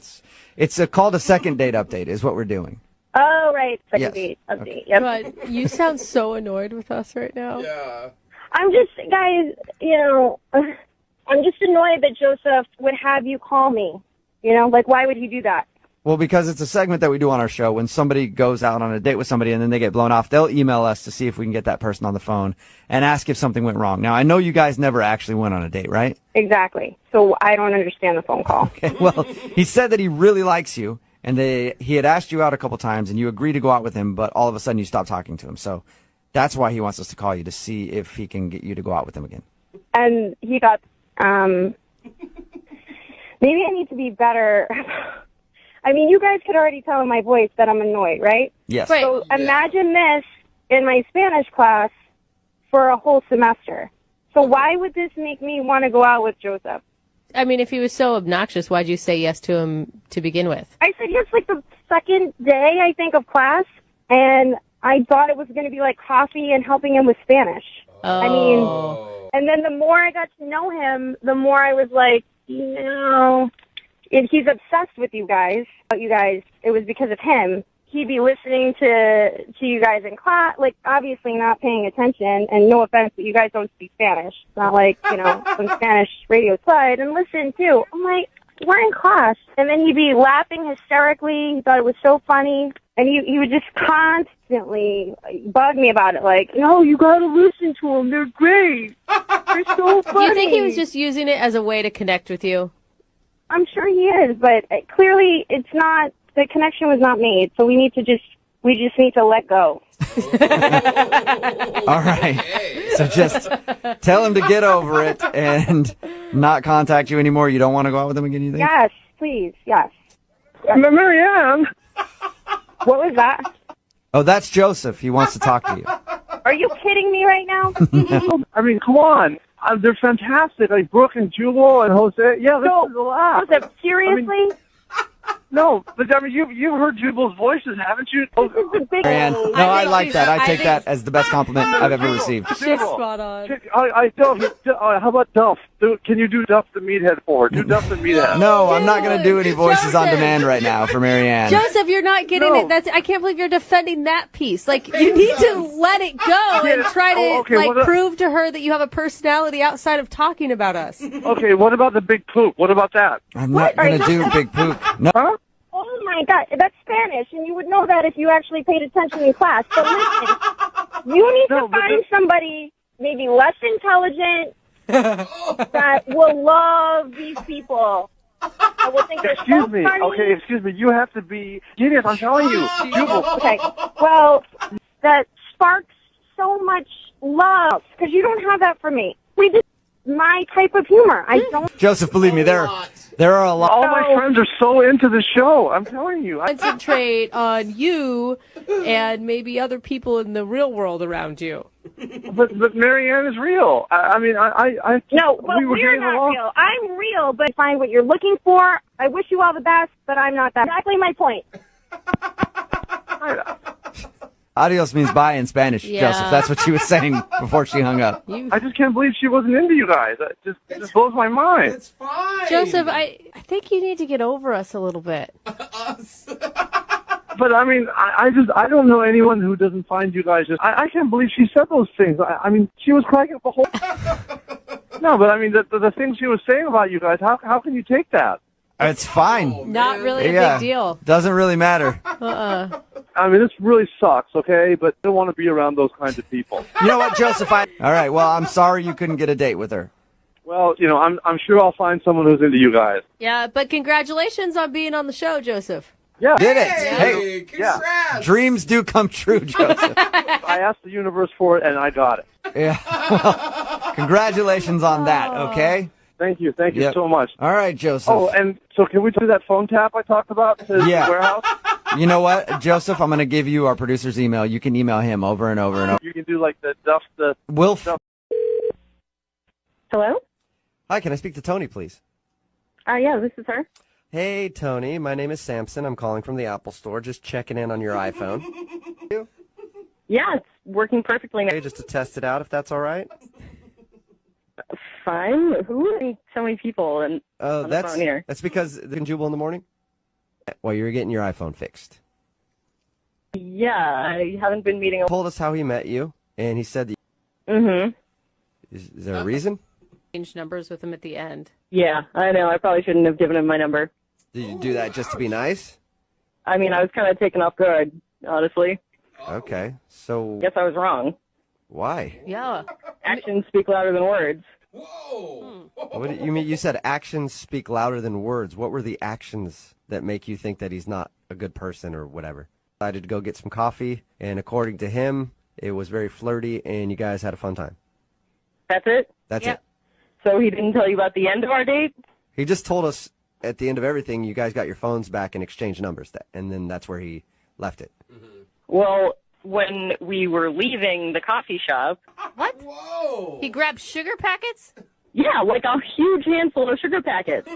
It's called a second date update is what we're doing. Oh, right. Second Yes. date update. Okay. Yep. God, you sound so annoyed with us right now. Yeah. I'm just, guys, you know, I'm just annoyed that Joseph would have you call me. You know, like, why would he do that? Well, because it's a segment that we do on our show. When somebody goes out on a date with somebody and then they get blown off, they'll email us to see if we can get that person on the phone and ask if something went wrong. Now, I know you guys never actually went on a date, right? Exactly. So I don't understand the phone call. Okay, well, he said that he really likes you, and he had asked you out a couple times, and you agreed to go out with him, but all of a sudden you stopped talking to him. So that's why he wants us to call you, to see if he can get you to go out with him again. And he got, maybe I need to be better. I mean, you guys could already tell in my voice that I'm annoyed, right? Yes. Right. So imagine this in my Spanish class for a whole semester. So why would this make me want to go out with Joseph? I mean, if he was so obnoxious, why'd you say yes to him to begin with? I said yes like the second day, I think, of class, and I thought it was going to be like coffee and helping him with Spanish. Oh. I mean, and then the more I got to know him, the more I was like, you know, he's obsessed with you guys. It was because of him. He'd be listening to you guys in class, like obviously not paying attention, and no offense, but you guys don't speak Spanish. It's not like, you know, some Spanish radio side, and listen too. I'm like, we're in class. And then he'd be laughing hysterically. He thought it was so funny. And he would just constantly bug me about it, like, no, you gotta listen to them. They're great. They're so funny. Do you think he was just using it as a way to connect with you? I'm sure he is, but clearly it's not, the connection was not made, so we just need to let go. All right. So just tell him to get over it and not contact you anymore. You don't want to go out with him again, you think? Yes, please, yes. Marianne. What was that? Oh, that's Joseph. He wants to talk to you. Are you kidding me right now? I mean, come on. They're fantastic. Like Brooke and Jubal and Jose. Yeah, this is a laugh. Joseph, seriously? No, but I mean, you've heard Jubal's voices, haven't you? This is the big Marianne, no, I like that. I take that as the best compliment I've ever received. She's spot on. How about Duff? Can you do Duff the Meathead for her? Do Duff the Meathead. No, I'm not going to do any voices on demand right now for Marianne. Joseph, you're not getting it. I can't believe you're defending that piece. Like, you need to let it go and try to prove to her that you have a personality outside of talking about us. Okay, what about the big poop? What about that? I'm not going to do big poop. No. Huh? Oh my God, that's Spanish, and you would know that if you actually paid attention in class. But listen, you need to find somebody maybe less intelligent that will love these people. I will think they're so funny. Okay, excuse me. You have to be genius. I'm telling you. Okay, well, that sparks so much love because you don't have that for me. We just my type of humor. I don't. Joseph, believe me, there are a lot. All my friends are so into the show. I'm telling you. Concentrate on you and maybe other people in the real world around you. But Marianne is real. I mean, No, but we were we're getting not along. real. I'm real, but find what you're looking for. I wish you all the best, but I'm not that. Exactly my point. Adios means bye in Spanish, Yeah. Joseph. That's what she was saying before she hung up. I just can't believe she wasn't into you guys. It just blows my mind. It's fine. Joseph, I think you need to get over us a little bit. But I mean, I don't know anyone who doesn't find you guys just. I can't believe she said those things. I mean, she was cracking up the whole. No, but I mean, the things she was saying about you guys. How can you take that? It's fine. Not really a big deal. Doesn't really matter. I mean, this really sucks, okay? But I don't want to be around those kinds of people. You know what, Joseph? All right, well, I'm sorry you couldn't get a date with her. Well, you know, I'm sure I'll find someone who's into you guys. Yeah, but congratulations on being on the show, Joseph. Yeah. Did it? Hey, yeah. congrats. Dreams do come true, Joseph. I asked the universe for it, and I got it. Yeah. Well, congratulations on that, okay? Thank you Yep. so much. All right, Joseph. Oh, and so can we do that phone tap I talked about to the Yeah. warehouse? You know what, Joseph? I'm going to give you our producer's email. You can email him over and over and over. You can do like the Duff the. Hello? Hi, can I speak to Tony, please? Yeah, this is her. Hey, Tony. My name is Samson. I'm calling from the Apple Store. Just checking in on your iPhone. Yeah, it's working perfectly now. Hey, just to test it out, if that's all right. Fine. Who are so many people and on the phone here? That's because the Jubal in the morning. While you were getting your iPhone fixed. Yeah, I haven't been meeting. Told us how he met you, and he said that. Mm-hmm. Is there a reason? Change numbers with him at the end. Yeah, I know. I probably shouldn't have given him my number. Did you do that just to be nice? I mean, I was kind of taken off guard, honestly. Okay, so Guess I was wrong. why? Yeah. Actions speak louder than words. What do you mean? You said actions speak louder than words. What were the actions that make you think that he's not a good person or whatever? Decided to go get some coffee, and according to him, it was very flirty, and you guys had a fun time. That's it? That's it. So he didn't tell you about the end of our date? He just told us at the end of everything, you guys got your phones back and exchanged numbers, and then that's where he left it. Well, when we were leaving the coffee shop. What? Whoa. He grabbed sugar packets? Yeah, like a huge handful of sugar packets.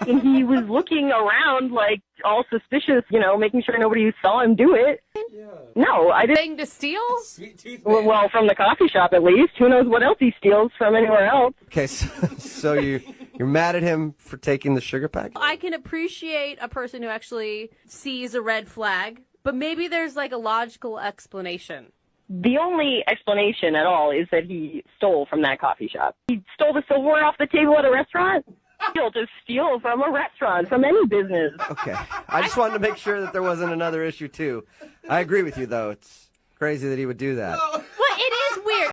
And he was looking around like all suspicious, you know, making sure nobody saw him do it. Yeah. No, I didn't. Thing to steal? Sweet tooth. Well, from the coffee shop at least. Who knows what else he steals from anywhere else? Okay, so you're mad at him for taking the sugar pack? I can appreciate a person who actually sees a red flag, but maybe there's like a logical explanation. The only explanation at all is that he stole from that coffee shop. He stole the silverware off the table at a restaurant? He'll just steal from a restaurant, from any business. Okay. I just wanted to make sure that there wasn't another issue, too. I agree with you, though. It's crazy that he would do that.